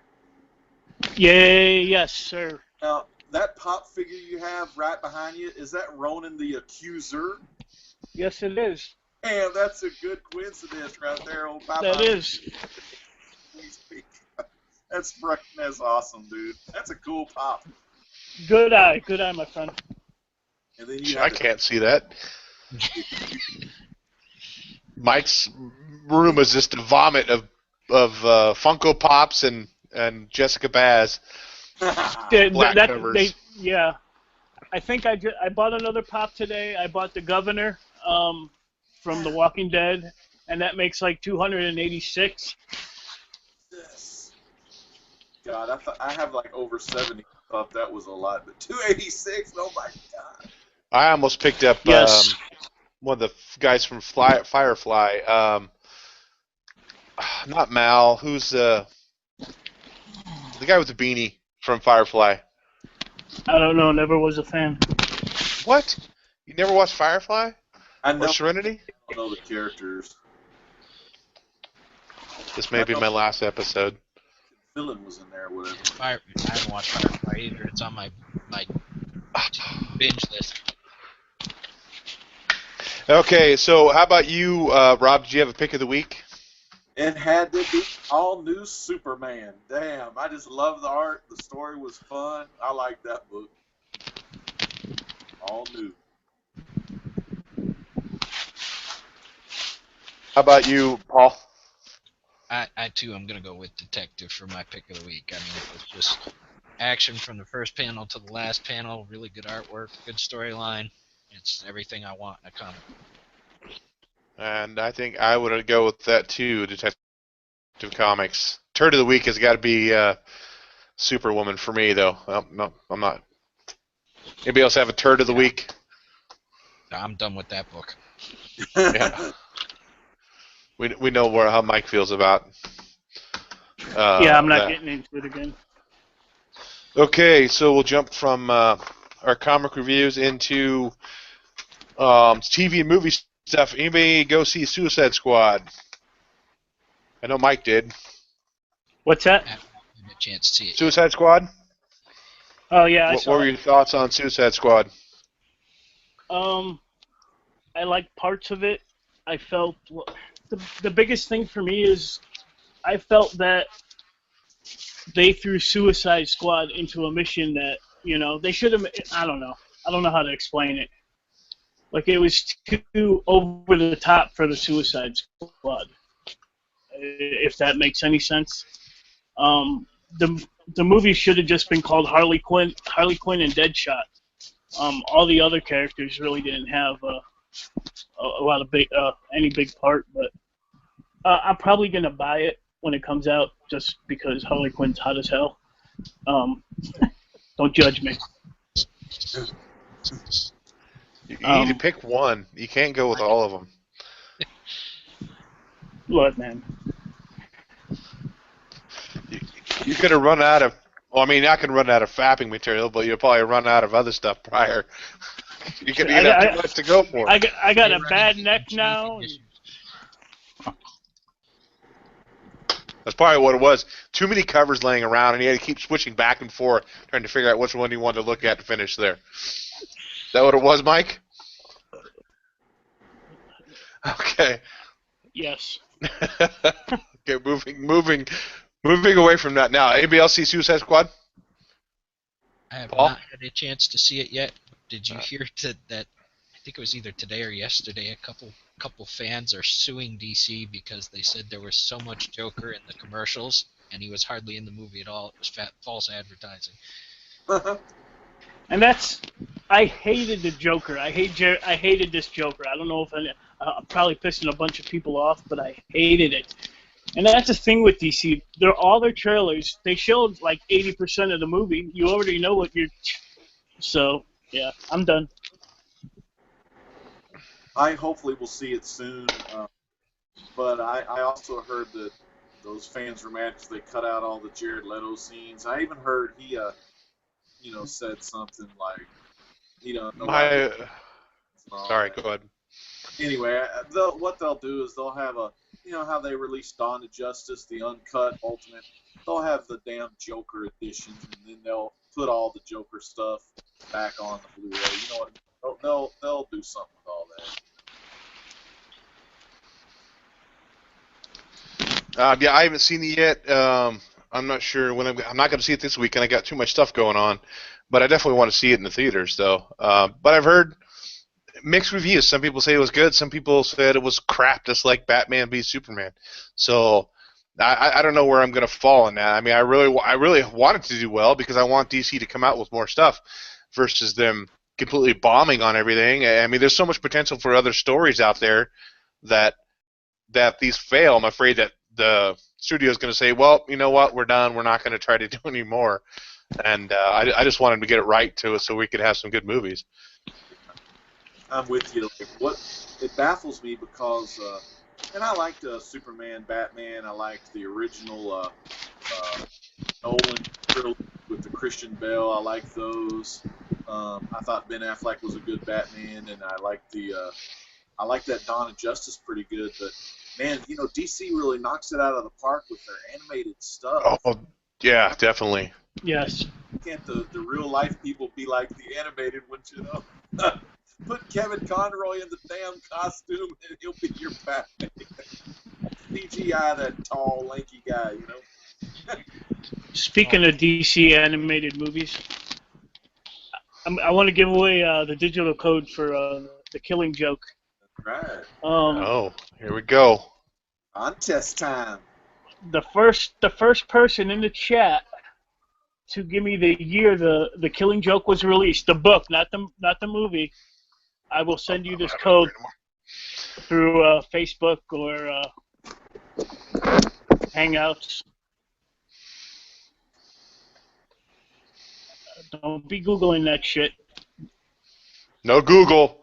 Yes, sir. Now, that pop figure you have right behind you, is that Ronan the Accuser? Yes, it is. Damn, that's a good coincidence right there, old Papa. That is. That's awesome, dude. That's a cool pop. Good eye, my friend. And then I can't see that. Mike's room is just a vomit of Funko Pops and Jessica Baz. Black covers. Yeah. I think I bought another pop today. I bought the Governor from The Walking Dead, and that makes like 286. Yes. God, I have like over 70. I thought that was a lot, but 286. Oh my God. I almost picked up one of the guys from Firefly. Not Mal. Who's the guy with the beanie from Firefly? I don't know. Never was a fan. What? You never watched Firefly? I know. Or Serenity? I don't know the characters. This may be my last episode. Villain was in there, whatever. I haven't watched Firefly either. It's on my binge list. Okay, so how about you, Rob? Did you have a pick of the week? It had to be all new Superman. Damn, I just love the art. The story was fun. I like that book. All new. How about you, Paul? I too am going to go with Detective for my pick of the week. I mean, it was just action from the first panel to the last panel, really good artwork, good storyline, It's everything I want in a comic. And I think I would go with that too, Detective Comics. Turd of the week has got to be Superwoman for me, though. Well, no, I'm not. Anybody else have a turd of the week? I'm done with that book. Yeah. We know how Mike feels about. Yeah, I'm not that. getting into it again. Okay, so we'll jump from our comic reviews into TV and movie stuff. Anybody go see Suicide Squad? I know Mike did. What's that? I haven't had a chance to see it. Suicide Squad? Oh yeah, I What saw were it. your thoughts on Suicide Squad? I liked parts of it. I felt the biggest thing for me is I felt that they threw Suicide Squad into a mission that, they should have. I don't know how to explain it. Like, it was too over the top for the Suicide Squad, if that makes any sense. The movie should have just been called Harley Quinn and Deadshot. All the other characters really didn't have a lot of any big part, but I'm probably gonna buy it when it comes out, just because Harley Quinn's hot as hell. Don't judge me. You need to pick one. You can't go with all of them. Look, man. You're gonna run out of. Well, I mean, you're not gonna run out of fapping material, but you'll probably run out of other stuff prior. You're gonna have too much to go for. I got a bad neck now. That's probably what it was. Too many covers laying around, and he had to keep switching back and forth, trying to figure out which one he wanted to look at to finish there. Is that what it was, Mike? Okay. Yes. Okay, moving away from that now. Anybody else see Suicide Squad? I have Paul? not had a chance to see it yet. Did you hear that? I think it was either today or yesterday. A couple fans are suing DC because they said there was so much Joker in the commercials, and he was hardly in the movie at all. It was false advertising. And I hated the Joker. I hated this Joker. I don't know if I'm probably pissing a bunch of people off, but I hated it. And that's the thing with DC. All their trailers, they showed like 80% of the movie. You already know what you're. So yeah, I'm done. I hopefully will see it soon, but I also heard that those fans were mad because they cut out all the Jared Leto scenes. I even heard he, said something like, Sorry, go ahead. Anyway, what they'll do is they'll have how they released Dawn of Justice, the uncut Ultimate. They'll have the damn Joker edition, and then they'll put all the Joker stuff back on the Blu-ray. You know what? They'll do something with all that. Yeah, I haven't seen it yet. I'm not sure when I'm not going to see it this weekend. I got too much stuff going on, but I definitely want to see it in the theaters, though. But I've heard mixed reviews. Some people say it was good. Some people said it was crap, just like Batman v Superman. So I don't know where I'm going to fall in that. I mean, I really want it to do well because I want DC to come out with more stuff versus them completely bombing on everything. I mean, there's so much potential for other stories out there that these fail. I'm afraid that the studio is going to say, well, you know what, we're done. We're not going to try to do any more. And I just want them to get it right so we could have some good movies. I'm with you. It baffles me because, and I liked Superman, Batman. I liked the original Nolan trilogy with the Christian Bale. I liked those. I thought Ben Affleck was a good Batman, and I liked that Dawn of Justice pretty good. But man, DC really knocks it out of the park with their animated stuff. Oh, yeah, definitely. Yes. Can't the real life people be like the animated ones, Put Kevin Conroy in the damn costume and he'll be your Batman. CGI that tall, lanky guy, Speaking of DC animated movies, I want to give away the digital code for The Killing Joke. Right. Here we go. Contest time. The first person in the chat to give me the year the Killing Joke was released, the book, not the movie, I will send you this code through Facebook or Hangouts. Don't be Googling that shit. No Google.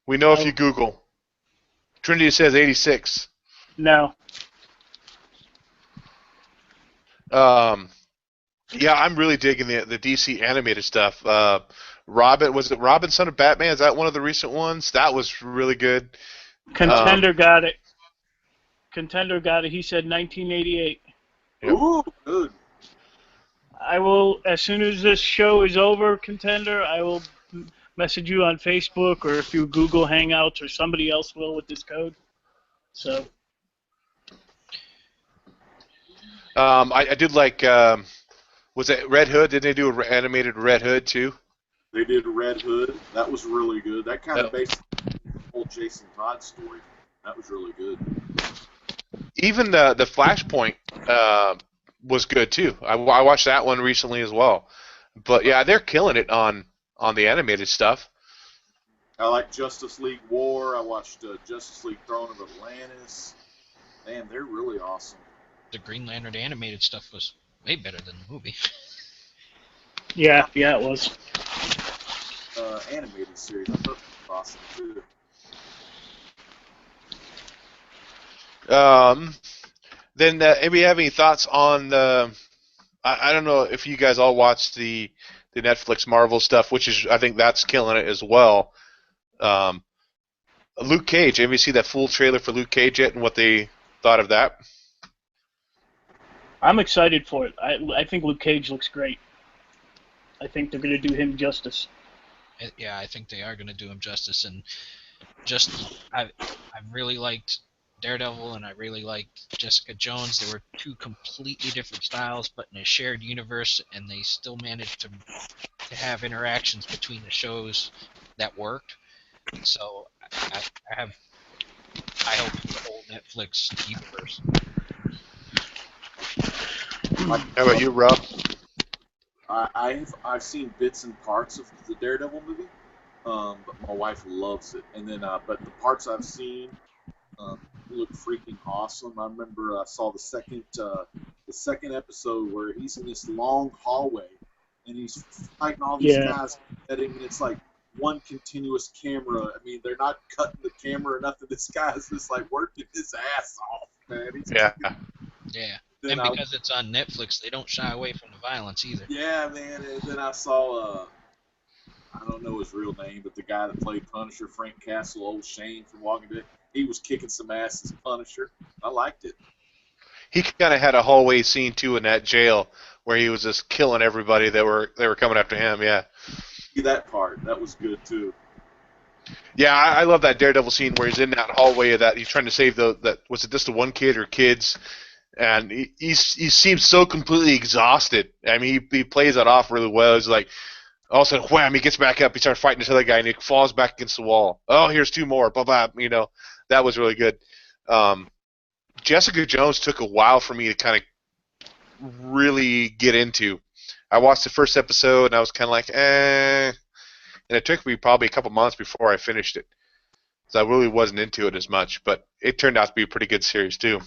We know if you Google. Trinity says 86. No. Yeah, I'm really digging the DC animated stuff. Was it Robin, Son of Batman? Is that one of the recent ones? That was really good. Contender got it. Contender got it. He said 1988. Yep. Ooh, good. I will, as soon as this show is over, Contender, I will message you on Facebook or if you Google Hangouts or somebody else will with this code. So. I did like, was it Red Hood? Did they do an animated Red Hood too? They did Red Hood. That was really good. That kind of based on the whole Jason Todd story. That was really good. Even the Flashpoint was good too. I watched that one recently as well. But yeah, they're killing it on the animated stuff. I like Justice League War. I watched Justice League Throne of Atlantis. Man, they're really awesome. The Green Lantern animated stuff was way better than the movie. Yeah, it was. Animated series, I thought it was awesome too. Then anybody have any thoughts on the? I don't know if you guys all watched the Netflix Marvel stuff, which is I think that's killing it as well. Luke Cage. Have you seen that full trailer for Luke Cage yet, and what they thought of that? I'm excited for it. I think Luke Cage looks great. I think they're going to do him justice. Yeah, I think they are going to do him justice, and I really liked Daredevil and I really liked Jessica Jones. They were two completely different styles, but in a shared universe, and they still managed to have interactions between the shows that worked. So I hope the whole Netflix universe. How about you, Rob? I've seen bits and parts of the Daredevil movie, but my wife loves it. And then, but the parts I've seen look freaking awesome. I remember I saw the second episode where he's in this long hallway and he's fighting all these guys, and it's like one continuous camera. I mean, they're not cutting the camera or nothing. This guy's just like working his ass off, man. Yeah. And because it's on Netflix, they don't shy away from the violence either. Yeah, man. And then I saw, I don't know his real name, but the guy that played Punisher, Frank Castle, old Shane from Walking Dead, he was kicking some ass as Punisher. I liked it. He kind of had a hallway scene too in that jail where he was just killing everybody that were coming after him. Yeah. That part, that was good too. Yeah, I love that Daredevil scene where he's in that hallway that he's trying to save was it just the one kid or kids? And he seems so completely exhausted. I mean, he plays that off really well. It's like, all of a sudden, wham, he gets back up, he starts fighting this other guy, and he falls back against the wall. Oh, here's two more. Blah-blah. You know, that was really good. Jessica Jones took a while for me to kind of really get into. I watched the first episode, and I was kind of like, eh. And it took me probably a couple months before I finished it. So I really wasn't into it as much. But it turned out to be a pretty good series, too.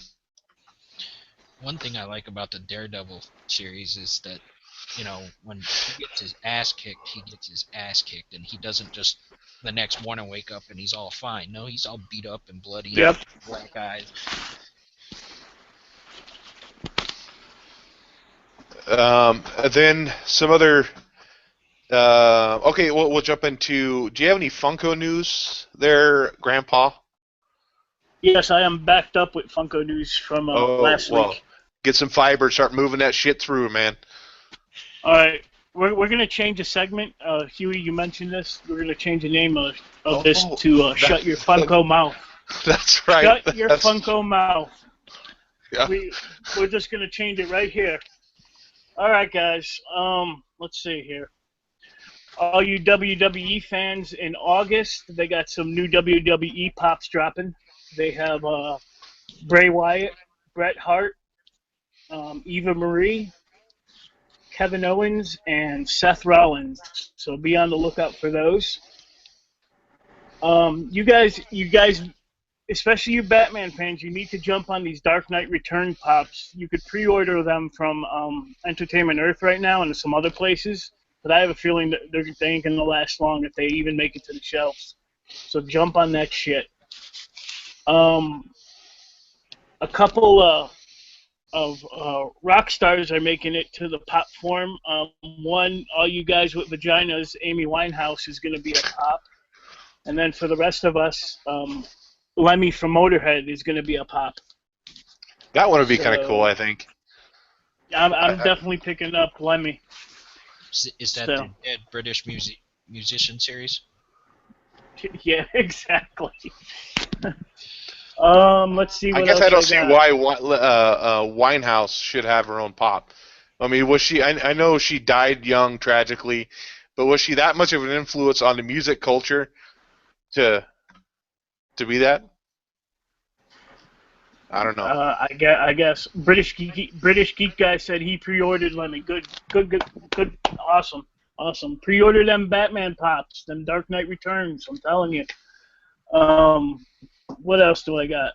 One thing I like about the Daredevil series is that, you know, when he gets his ass kicked, he gets his ass kicked, and he doesn't just the next morning wake up and he's all fine. No, he's all beat up and bloody, and black eyes. Then some other. Okay, we'll jump into. Do you have any Funko news there, Grandpa? Yes, I am backed up with Funko news from last week. Get some fiber, start moving that shit through, man. All right, we're going to change a segment. Huey, you mentioned this. We're going to change the name of this to Shut Your Funko Mouth. That's right. Shut your Funko mouth. Yeah. We're just going to change it right here. All right, guys. Let's see here. All you WWE fans, in August, they got some new WWE pops dropping. They have Bray Wyatt, Bret Hart, Eva Marie, Kevin Owens, and Seth Rollins. So be on the lookout for those. You guys, especially you Batman fans, you need to jump on these Dark Knight Return pops. You could pre-order them from Entertainment Earth right now and some other places, but I have a feeling that they ain't gonna last long if they even make it to the shelves. So jump on that shit. A couple of rock stars are making it to the pop form. One, all you guys with vaginas, Amy Winehouse is gonna be a pop. And then for the rest of us, Lemmy from Motorhead is going to be a pop. That one would be kind of cool, I think. I'm definitely picking up Lemmy. Is that the Dead British Musician series? Yeah, exactly. Let's see. What I guess else I don't see got. why Winehouse should have her own pop. I mean, was she? I know she died young, tragically, but was she that much of an influence on the music culture to be that? I don't know. I guess British Geek guy said he pre-ordered Lemmy. Good, awesome. Pre-order them Batman pops, them Dark Knight Returns. I'm telling you. What else do I got?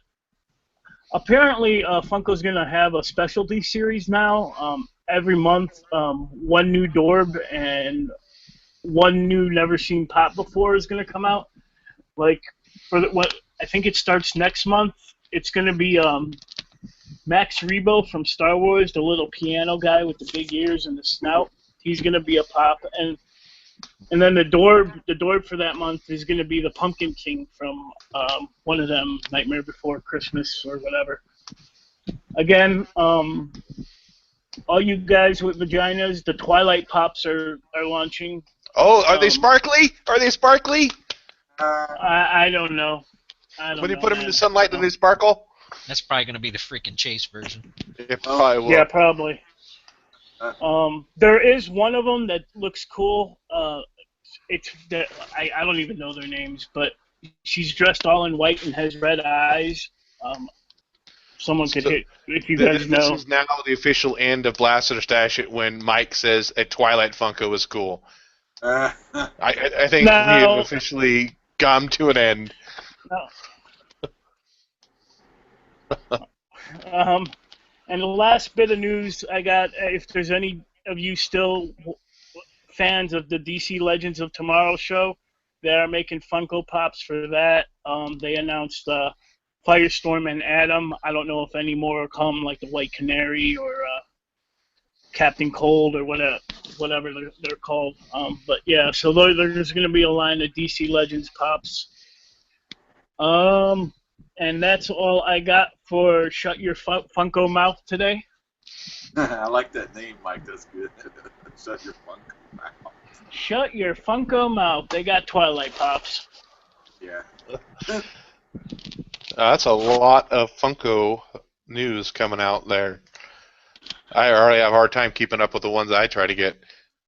Apparently, Funko's gonna have a specialty series now. Every month, one new Dorb and one new never seen pop before is gonna come out. Like what I think it starts next month. It's going to be Max Rebo from Star Wars, the little piano guy with the big ears and the snout. He's going to be a pop, and then the Dorb for that month is going to be the Pumpkin King from one of them, Nightmare Before Christmas or whatever. Again, all you guys with vaginas, the Twilight Pops are launching. Oh, are they sparkly? Are they sparkly? I don't know. When you put them in the sunlight, do they sparkle? That's probably going to be the freaking Chase version. It probably will. Yeah, probably. There is one of them that looks cool. I don't even know their names, but she's dressed all in white and has red eyes. Someone could hit if you guys know. This is now the official end of Blast or Stash It when Mike says a Twilight Funko is cool. I think we have officially come to an end. No. And the last bit of news I got, if there's any of you still fans of the DC Legends of Tomorrow show, they are making Funko Pops for that. They announced Firestorm and Atom. I don't know if any more will come, like the White Canary or Captain Cold or whatever they're called. But yeah, so there's going to be a line of DC Legends Pops. And that's all I got for Shut Your Funko Mouth today. I like that name, Mike. That's good. Shut Your Funko Mouth. Shut Your Funko Mouth. They got Twilight Pops. Yeah. That's a lot of Funko news coming out there. I already have a hard time keeping up with the ones I try to get.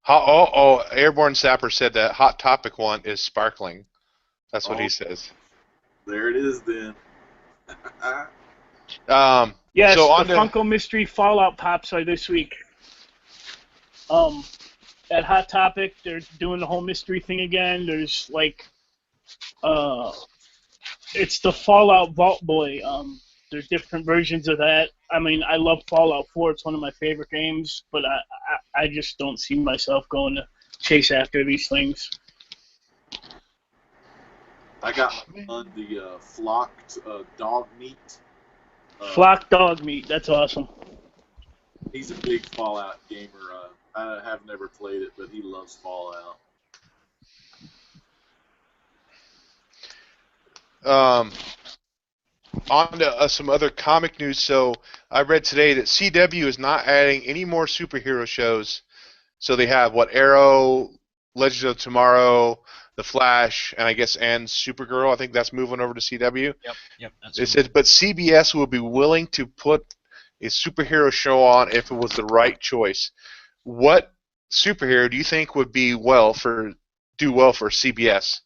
Airborne Sapper said that Hot Topic one is sparkling. That's what he says. There it is then. Yes, so the Funko Mystery Fallout Pops are this week. At Hot Topic, they're doing the whole mystery thing again. There's like, it's the Fallout Vault Boy. There's different versions of that. I mean, I love Fallout 4. It's one of my favorite games, but I just don't see myself going to chase after these things. I got on the flocked dog meat. Flock dog meat. That's awesome. He's a big Fallout gamer. I have never played it, but he loves Fallout. On to some other comic news. So I read today that CW is not adding any more superhero shows. So they have Arrow, Legends of Tomorrow, The Flash, and I guess and Supergirl. I think that's moving over to CW. Yep. It said, but CBS will be willing to put a superhero show on if it was the right choice. What superhero do you think would be do well for CBS?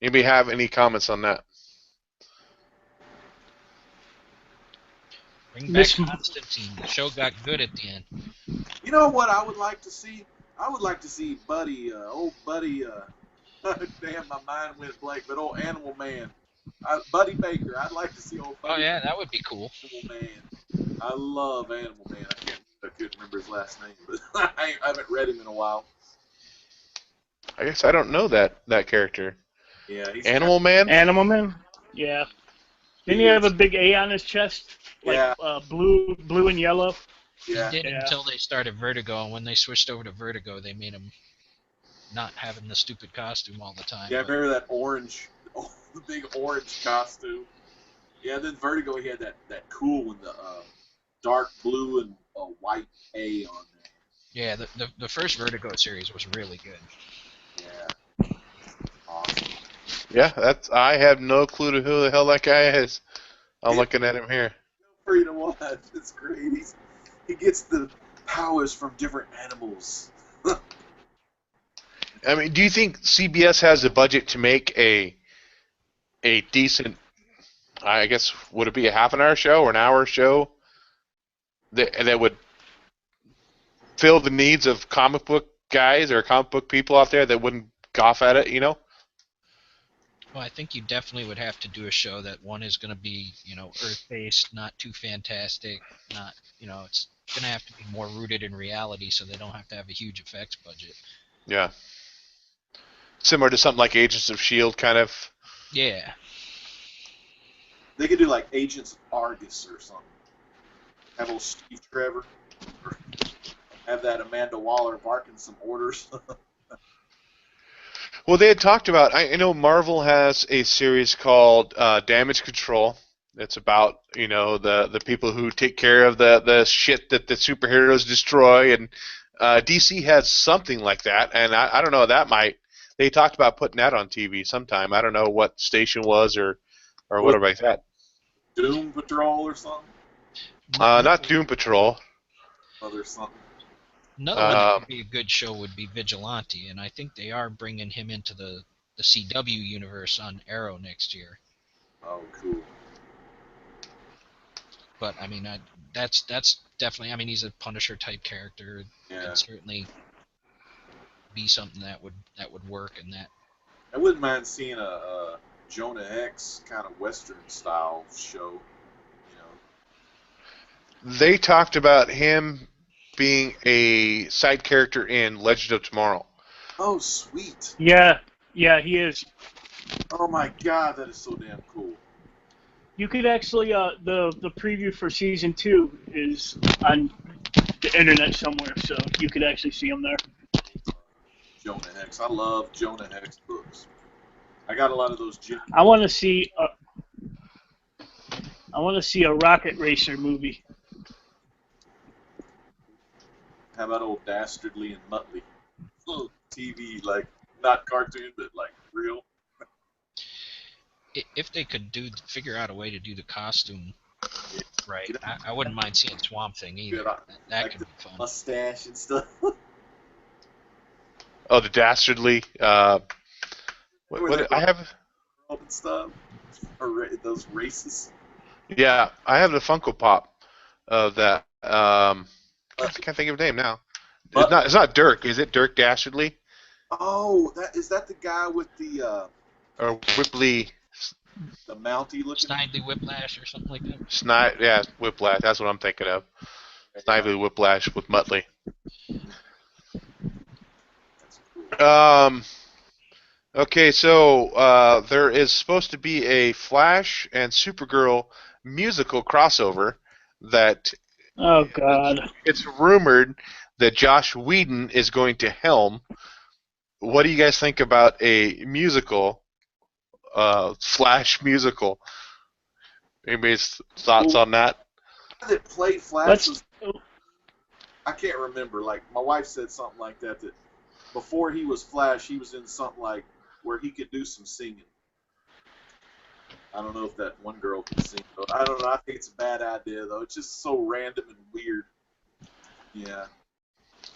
Anybody have any comments on that? Bring back Constantine. The show got good at the end. You know what I would like to see? I would like to see old Buddy Damn, my mind went blank. But old Animal Man, Buddy Baker. I'd like to see old Buddy. Oh yeah, that would be cool. Animal Man. I love Animal Man. I couldn't remember his last name, but I haven't read him in a while. I guess I don't know that character. Yeah, he's Animal Man? Animal Man? Yeah. Didn't he have a big A on his chest? Like, yeah. Blue and yellow? Yeah. He did until they started Vertigo, and when they switched over to Vertigo, they made him not having the stupid costume all the time. Yeah, I remember that orange, the big orange costume. Yeah, then Vertigo, he had that cool one, the dark blue and white A on there. Yeah, the first Vertigo series was really good. Yeah. Awesome. Yeah, I have no clue to who the hell that guy is. I'm looking at him here. Feel free to watch. It's great. He gets the powers from different animals. I mean, do you think CBS has the budget to make a decent, I guess, would it be a half-an-hour show or an hour show that would fill the needs of comic book guys or comic book people out there that wouldn't scoff at it, you know? Well, I think you definitely would have to do a show that one is going to be, Earth-based, not too fantastic, not, it's going to have to be more rooted in reality, so they don't have to have a huge effects budget. Yeah. Similar to something like Agents of S.H.I.E.L.D., kind of. Yeah. They could do like Agents of Argus or something. Have old Steve Trevor. Have that Amanda Waller barking some orders. Well, they had talked about, I know Marvel has a series called Damage Control. It's about, the people who take care of the shit that the superheroes destroy, and DC has something like that, and I don't know, they talked about putting that on TV sometime. I don't know what station was or whatever like that. Doom Patrol or something? Not Doom Patrol. Other something. Another one that would be a good show would be Vigilante, and I think they are bringing him into the CW universe on Arrow next year. Oh, cool. But I mean, that's definitely. I mean, he's a Punisher type character. Yeah. Could certainly be something that would work in that. I wouldn't mind seeing a Jonah Hex kind of Western style show. They talked about him being a side character in Legend of Tomorrow. Oh, sweet. Yeah, he is. Oh my God, that is so damn cool. You could actually, the preview for season 2 is on the internet somewhere, so you could actually see him there. Jonah Hex. I love Jonah Hex books. I got a lot of those. I want to see a Rocket Racer movie. How about old Dastardly and Muttley? TV, like, not cartoon, but like real. If they could figure out a way to do the costume right, I wouldn't mind seeing Swamp Thing either. That could be fun. Mustache and stuff. Oh, the Dastardly. What I have. And stuff. Or those races. Yeah, I have the Funko Pop of that. I can't think of his name now. It's not Dirk, is it? Dirk Dastardly? Oh, is that the guy with the or Whipley? The Mountie looking. Snidely Whiplash or something like that. Yeah, Whiplash. That's what I'm thinking of. Snidely Whiplash with Muttley. Okay, so there is supposed to be a Flash and Supergirl musical crossover that. Oh God! It's rumored that Josh Whedon is going to helm. What do you guys think about a musical, Flash musical? Anybody's thoughts on that? That played Flash I can't remember. Like, my wife said something like that before he was Flash, he was in something like where he could do some singing. I don't know if that one girl can sing, but I don't know. I think it's a bad idea, though. It's just so random and weird. Yeah.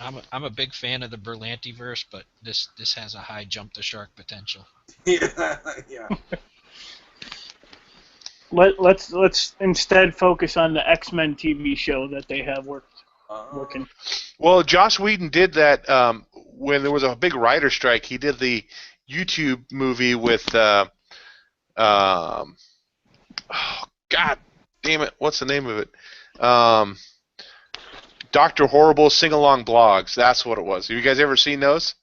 I'm a big fan of the Berlantiverse, but this has a high jump the shark potential. Yeah. Let's instead focus on the X-Men TV show that they have working. Well, Joss Whedon did that when there was a big writer strike. He did the YouTube movie with oh, God damn it, what's the name of it? Dr. Horrible sing-along blogs. That's what it was. Have you guys ever seen those?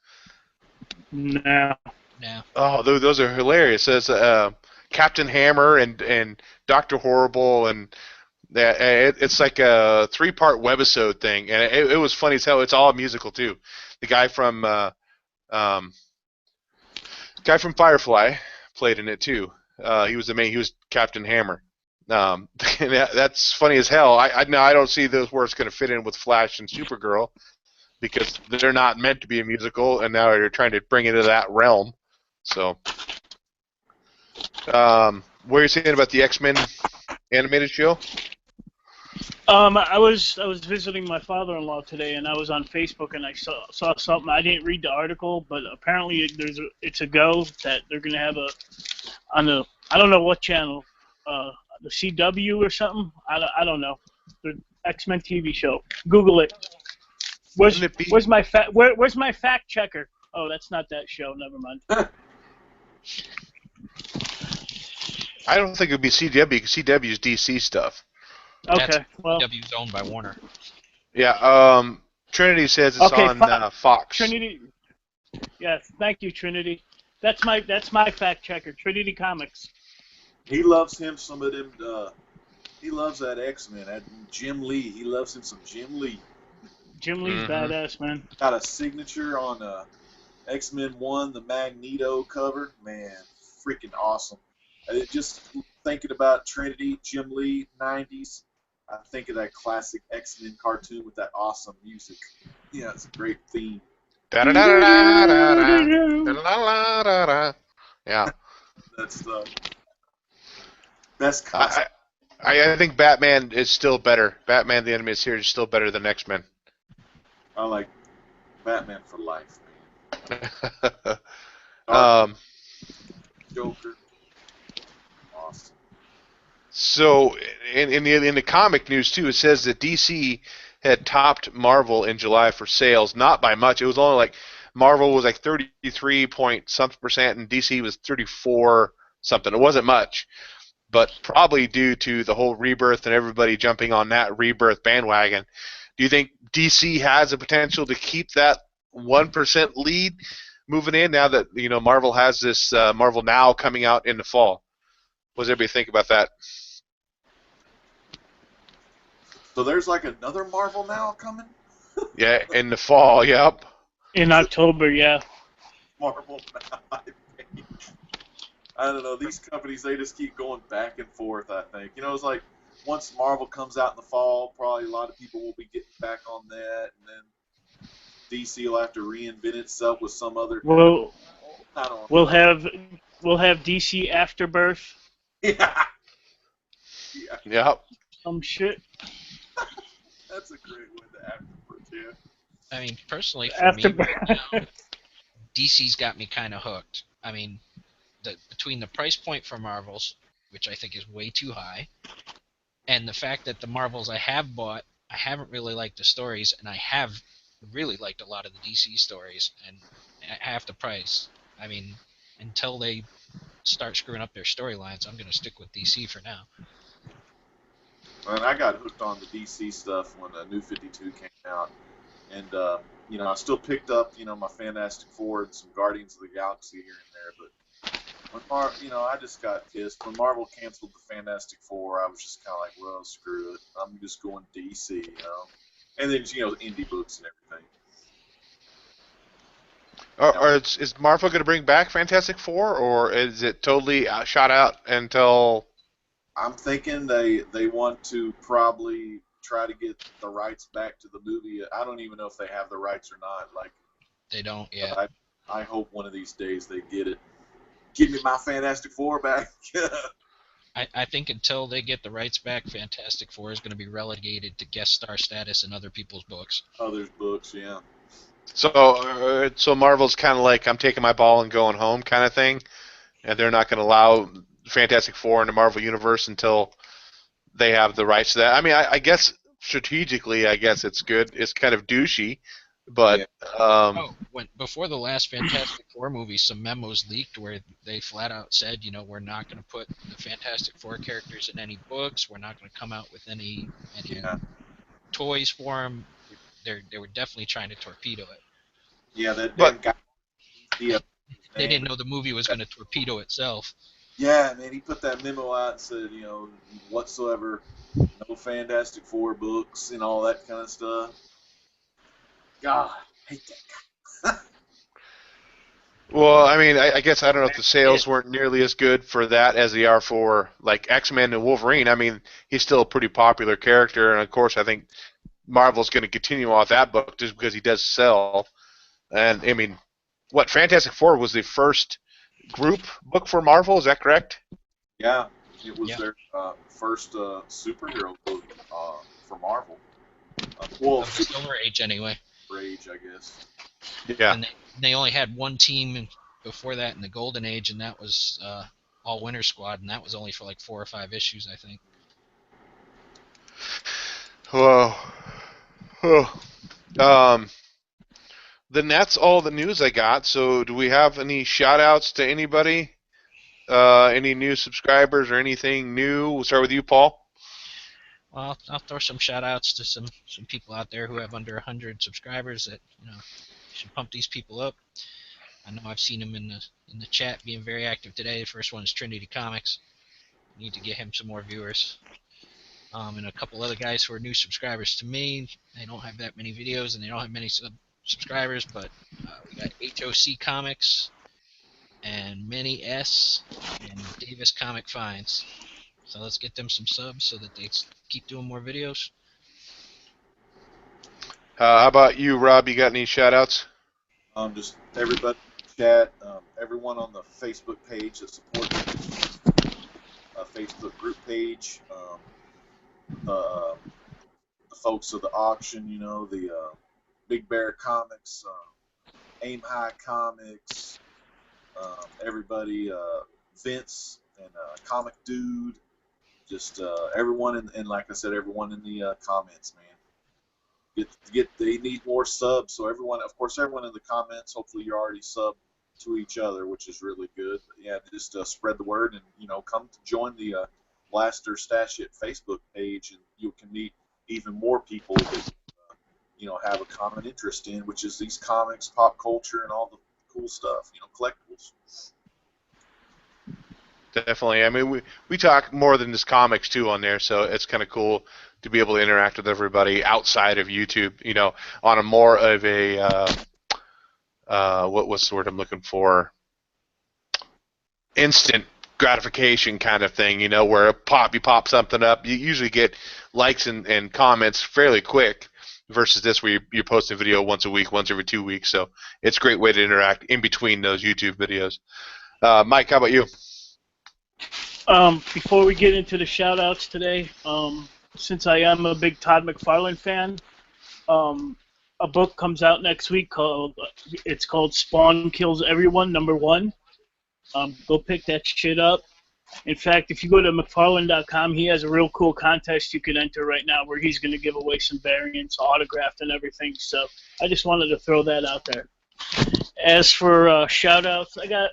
No. No. Oh, those are hilarious. There's Captain Hammer and Dr. Horrible, and it's like a 3-part webisode thing, and it was funny as hell. It's all musical too. The guy from Firefly played in it too. He was He was Captain Hammer. And that's funny as hell. I don't see those where it's going to fit in with Flash and Supergirl because they're not meant to be a musical, and now you're trying to bring it into that realm. So, what are you saying about the X-Men animated show? I was visiting my father-in-law today, and I was on Facebook, and I saw something. I didn't read the article, but apparently it's a go that they're gonna have on the, I don't know what channel, the CW or something. I don't know. The X-Men TV show. Google it. Where's my fact checker? Oh, that's not that show. Never mind. I don't think it would be CW because CW is DC stuff. Okay, well. CW's owned by Warner. Yeah. Trinity says it's on Fox. Trinity. Yes, thank you, Trinity. That's my fact checker. Trinity Comics. He loves him some of them. He loves that X-Men. That Jim Lee. He loves him some Jim Lee. Jim Lee's badass, man. Got a signature on X-Men 1, the Magneto cover. Man, freaking awesome. Just thinking about Trinity, Jim Lee, 90s. I think of that classic X-Men cartoon with that awesome music. Yeah, it's a great theme. Yeah. That's the best costume. I think Batman is still better. Batman the Animated Series is still better than X-Men. I like Batman for life, man. Joker. Awesome. So, in the comic news too, it says that DC had topped Marvel in July for sales, not by much. It was only like Marvel was like 33-point-something%, and DC was 34 something. It wasn't much, but probably due to the whole Rebirth and everybody jumping on that Rebirth bandwagon. Do you think DC has the potential to keep that 1% lead moving in now that Marvel has this Marvel Now coming out in the fall? What does everybody think about that? So there's like another Marvel Now coming? Yeah, in the fall, yep. In October, yeah. Marvel Now, I think. I don't know. These companies, they just keep going back and forth, I think. It's like once Marvel comes out in the fall, probably a lot of people will be getting back on that, and then DC will have to reinvent itself with some other. We'll have DC Afterbirth. Yeah. Yep. Some shit. That's a great one, the Afterbirth, yeah. I mean, personally, for me right now, DC's got me kind of hooked. I mean, between the price point for Marvels, which I think is way too high, and the fact that the Marvels I have bought, I haven't really liked the stories, and I have really liked a lot of the DC stories, and at half the price. I mean, until they start screwing up their storylines, I'm going to stick with DC for now. And I got hooked on the DC stuff when the New 52 came out, and I still picked up my Fantastic Four and some Guardians of the Galaxy here and there, but when I just got pissed when Marvel canceled the Fantastic Four. I was just kind of like, well, screw it, I'm just going DC, and then indie books and everything. Is Marvel going to bring back Fantastic Four, or is it totally shot out until? I'm thinking they want to probably try to get the rights back to the movie. I don't even know if they have the rights or not. Like, they don't, yeah. I hope one of these days they get it. Give me my Fantastic Four back. I think until they get the rights back, Fantastic Four is going to be relegated to guest star status in other people's books. Others' books, yeah. So Marvel's kind of like, I'm taking my ball and going home kind of thing, and they're not going to allow Fantastic Four in the Marvel Universe until they have the rights to that. I mean, I guess strategically, it's good. It's kind of douchey, But before the last Fantastic Four movie, some memos leaked where they flat out said, we're not going to put the Fantastic Four characters in any books. We're not going to come out with any toys for them. They were definitely trying to torpedo it. Yeah, that damn guy. They didn't know the movie was going to torpedo itself. Yeah, man, he put that memo out and said, whatsoever, no Fantastic Four books and all that kind of stuff. God, I hate that guy. Well, I mean, I guess I don't know if the sales weren't nearly as good for that as they are for like X-Men and Wolverine. I mean, he's still a pretty popular character, and of course, I think Marvel's going to continue off that book just because he does sell. And I mean, Fantastic Four was the first group book for Marvel? Is that correct? Yeah, it was their first superhero book for Marvel. Well, Silver Age anyway. Age, I guess. Yeah. And they only had one team before that in the Golden Age, and that was All Winter Squad, and that was only for like 4 or 5 issues, I think. Whoa. Then that's all the news I got. So do we have any shout-outs to anybody? Any new subscribers or anything new? We'll start with you, Paul. Well, I'll throw some shout-outs to some people out there who have under 100 subscribers that, should pump these people up. I know I've seen him in the chat being very active today. The first one is Trinity Comics. Need to get him some more viewers. And a couple other guys who are new subscribers to me. They don't have that many videos and they don't have many subscribers, but we got HOC Comics and Minnie S and Davis Comic Finds. So let's get them some subs so that they keep doing more videos. How about you, Rob? You got any shout-outs? Just everybody in the chat, everyone on the Facebook page that supports the Facebook group page, the folks of the auction, the Big Bear Comics, Aim High Comics, everybody, Vince and Comic Dude, just everyone, and like I said, everyone in the comments, man. They need more subs, so everyone in the comments, hopefully you're already subbed to each other, which is really good. But yeah, just spread the word and come to join the Blaster Stash It Facebook page, and you can meet even more people that have a common interest in, which is these comics, pop culture, and all the cool stuff, collectibles. Definitely. I mean, we talk more than just comics too on there, so it's kind of cool to be able to interact with everybody outside of YouTube. On a more of a what's the word I'm looking for? Instant gratification kind of thing. Where you pop something up, you usually get likes and comments fairly quick. Versus this, where you're posting a video once a week, once every 2 weeks. So it's a great way to interact in between those YouTube videos. Mike, how about you? Before we get into the shout-outs today, since I am a big Todd McFarlane fan, a book comes out next week called Spawn Kills Everyone, #1. Go pick that shit up. In fact, if you go to McFarlane.com, he has a real cool contest you can enter right now where he's going to give away some variants, autographed and everything. So I just wanted to throw that out there. As for shout-outs, I got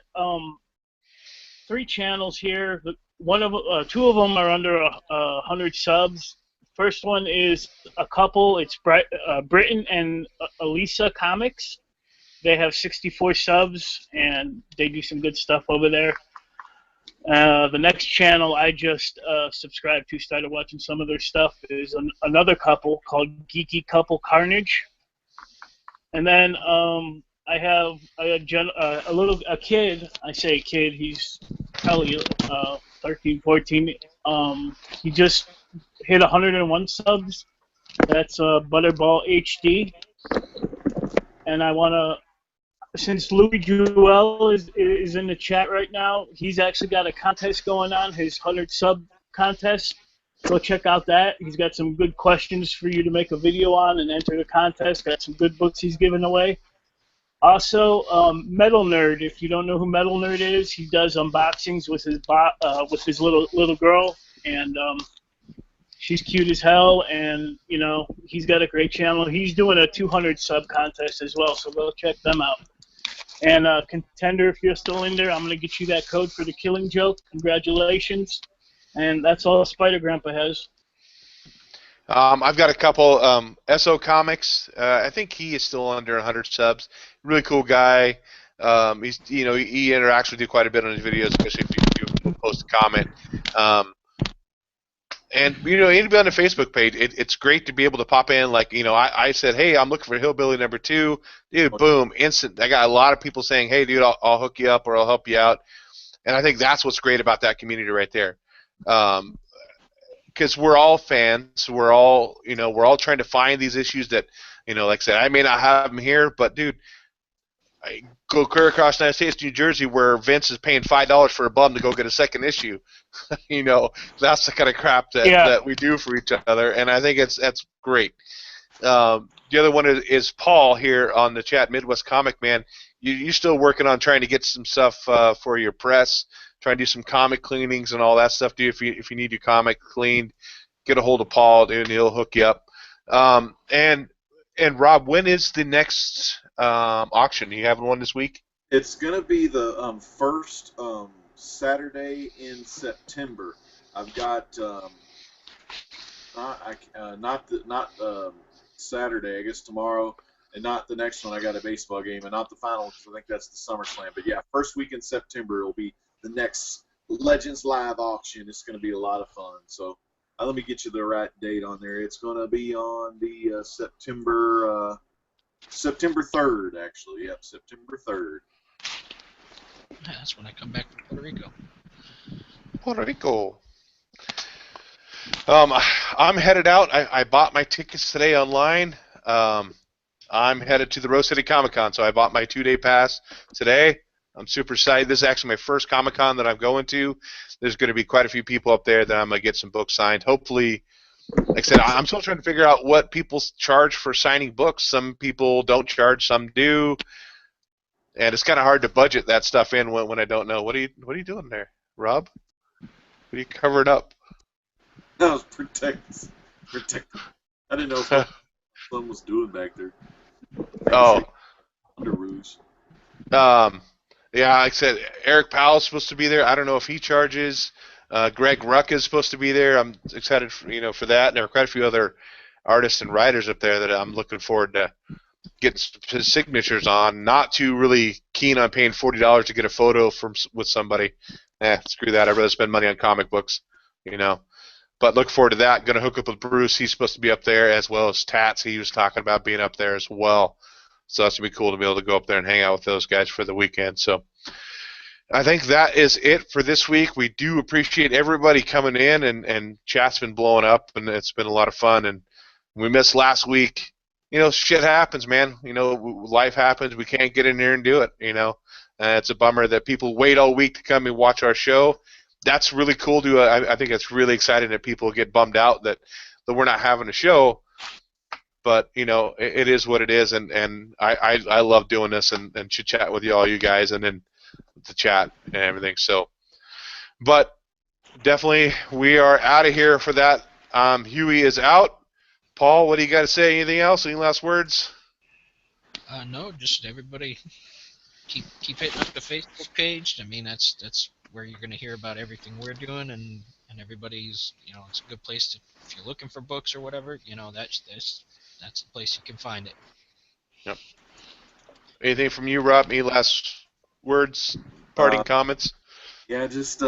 3 channels here. Two of them are under 100 subs. First one is a couple. It's Britton and Elisa Comics. They have 64 subs, and they do some good stuff over there. The next channel I just subscribed to, started watching some of their stuff, is another couple called Geeky Couple Carnage. And then I have a kid. I say kid, he's probably 13, 14. He just hit 101 subs. That's Butterball HD. And I want to, since Louis Jewell is in the chat right now, he's actually got a contest going on, his 100 sub contest. Go check out that. He's got some good questions for you to make a video on and enter the contest. Got some good books he's giving away. Also, Metal Nerd. If you don't know who Metal Nerd is, he does unboxings with his little girl, and She's cute as hell, and you know he's got a great channel. He's doing a 200 sub contest as well, so go check them out. And Contender, if you're still in there, I'm gonna get you that code for the Killing Joke. Congratulations. And that's all Spider Grandpa has. I've got a couple. SO Comics. I think he is still under 100 subs. Really cool guy. He's he interacts with you quite a bit on his videos, especially if you post a comment. And anybody on the Facebook page, it's great to be able to pop in. Like I said, hey, I'm looking for Hillbilly number 2. Dude, boom, instant. I got a lot of people saying, hey, dude, I'll hook you up or I'll help you out. And I think that's what's great about that community right there. Because we're all fans, we're all trying to find these issues that, like I said, I may not have them here, but dude, I go clear across the United States, New Jersey, where Vince is paying $5 for a bum to go get a second issue. That's the kind of crap that we do for each other, and I think that's great. The other one is Paul here on the chat, Midwest Comic Man. You still working on trying to get some stuff for your press, trying to do some comic cleanings and all that stuff, dude. If you need your comic cleaned, get a hold of Paul, dude, and he'll hook you up. And Rob, when is the next auction? Are you having one this week? It's gonna be the first Saturday in September. I've got not Saturday, I guess tomorrow, and not the next one. I got a baseball game, and not the final because I think that's the SummerSlam. But yeah, first week in September will be the next Legends Live auction. It's going to be a lot of fun. So let me get you the right date on there. It's going to be on the September 3rd, actually. Yep, September 3rd. Yeah, that's when I come back from Puerto Rico. Puerto Rico. I'm headed out. I bought my tickets today online. I'm headed to the Rose City Comic Con, so I bought my 2-day pass today. I'm super excited. This is actually my first Comic Con that I'm going to. There's going to be quite a few people up there that I'm going to get some books signed. Hopefully, like I said, I'm still trying to figure out what people charge for signing books. Some people don't charge, some do. And it's kind of hard to budget that stuff in when I don't know. What are you doing there, Rob? What are you covering up? I was protect. I didn't know if someone was doing back there. Under Rouge. Yeah, like I said, Eric Powell's supposed to be there. I don't know if he charges. Greg Ruck is supposed to be there. I'm excited for that. And there are quite a few other artists and writers up there that I'm looking forward to getting signatures on. Not too really keen on paying $40 to get a photo with somebody. Screw that. I'd rather spend money on comic books, But look forward to that. Going to hook up with Bruce. He's supposed to be up there, as well as Tats. He was talking about being up there as well. So that's going to be cool to be able to go up there and hang out with those guys for the weekend. So I think that is it for this week. We do appreciate everybody coming in, and chat's been blowing up, and it's been a lot of fun. And we missed last week. Shit happens, man. Life happens. We can't get in there and do it, it's a bummer that people wait all week to come and watch our show. That's really cool. I think it's really exciting that people get bummed out that we're not having a show. But it is what it is, and I love doing this and chit chat with you guys, and then the chat and everything. So, but definitely we are out of here for that. Huey is out. Paul, what do you got to say? Anything else? Any last words? No, just everybody keep hitting up the Facebook page. I mean, that's where you're going to hear about everything we're doing, and everybody's it's a good place to, if you're looking for books or whatever. That's the place you can find it. Yep. Anything from you, Rob? Any last words, parting comments? Yeah, just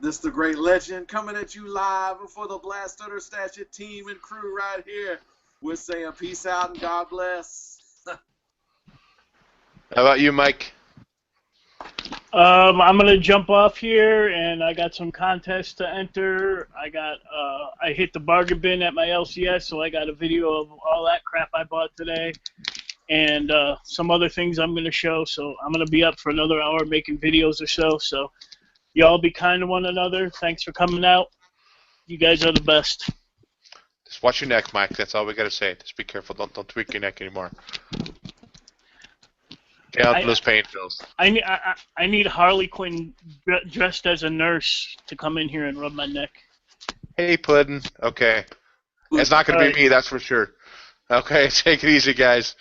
this the great legend coming at you live for the Blast Stutter Stash It team and crew right here. We're saying peace out and God bless. How about you, Mike? I'm gonna jump off here, and I got some contests to enter. I hit the bargain bin at my LCS, so I got a video of all that crap I bought today, and some other things I'm gonna show. So I'm gonna be up for another hour making videos or so. So y'all be kind to one another. Thanks for coming out. You guys are the best. Just watch your neck, Mike. That's all we gotta say. Just be careful. Don't tweak your neck anymore. Get out those pain pills. I need Harley Quinn dressed as a nurse to come in here and rub my neck. Hey, Puddin'. Okay. It's not going to be me, that's for sure. Okay, take it easy, guys.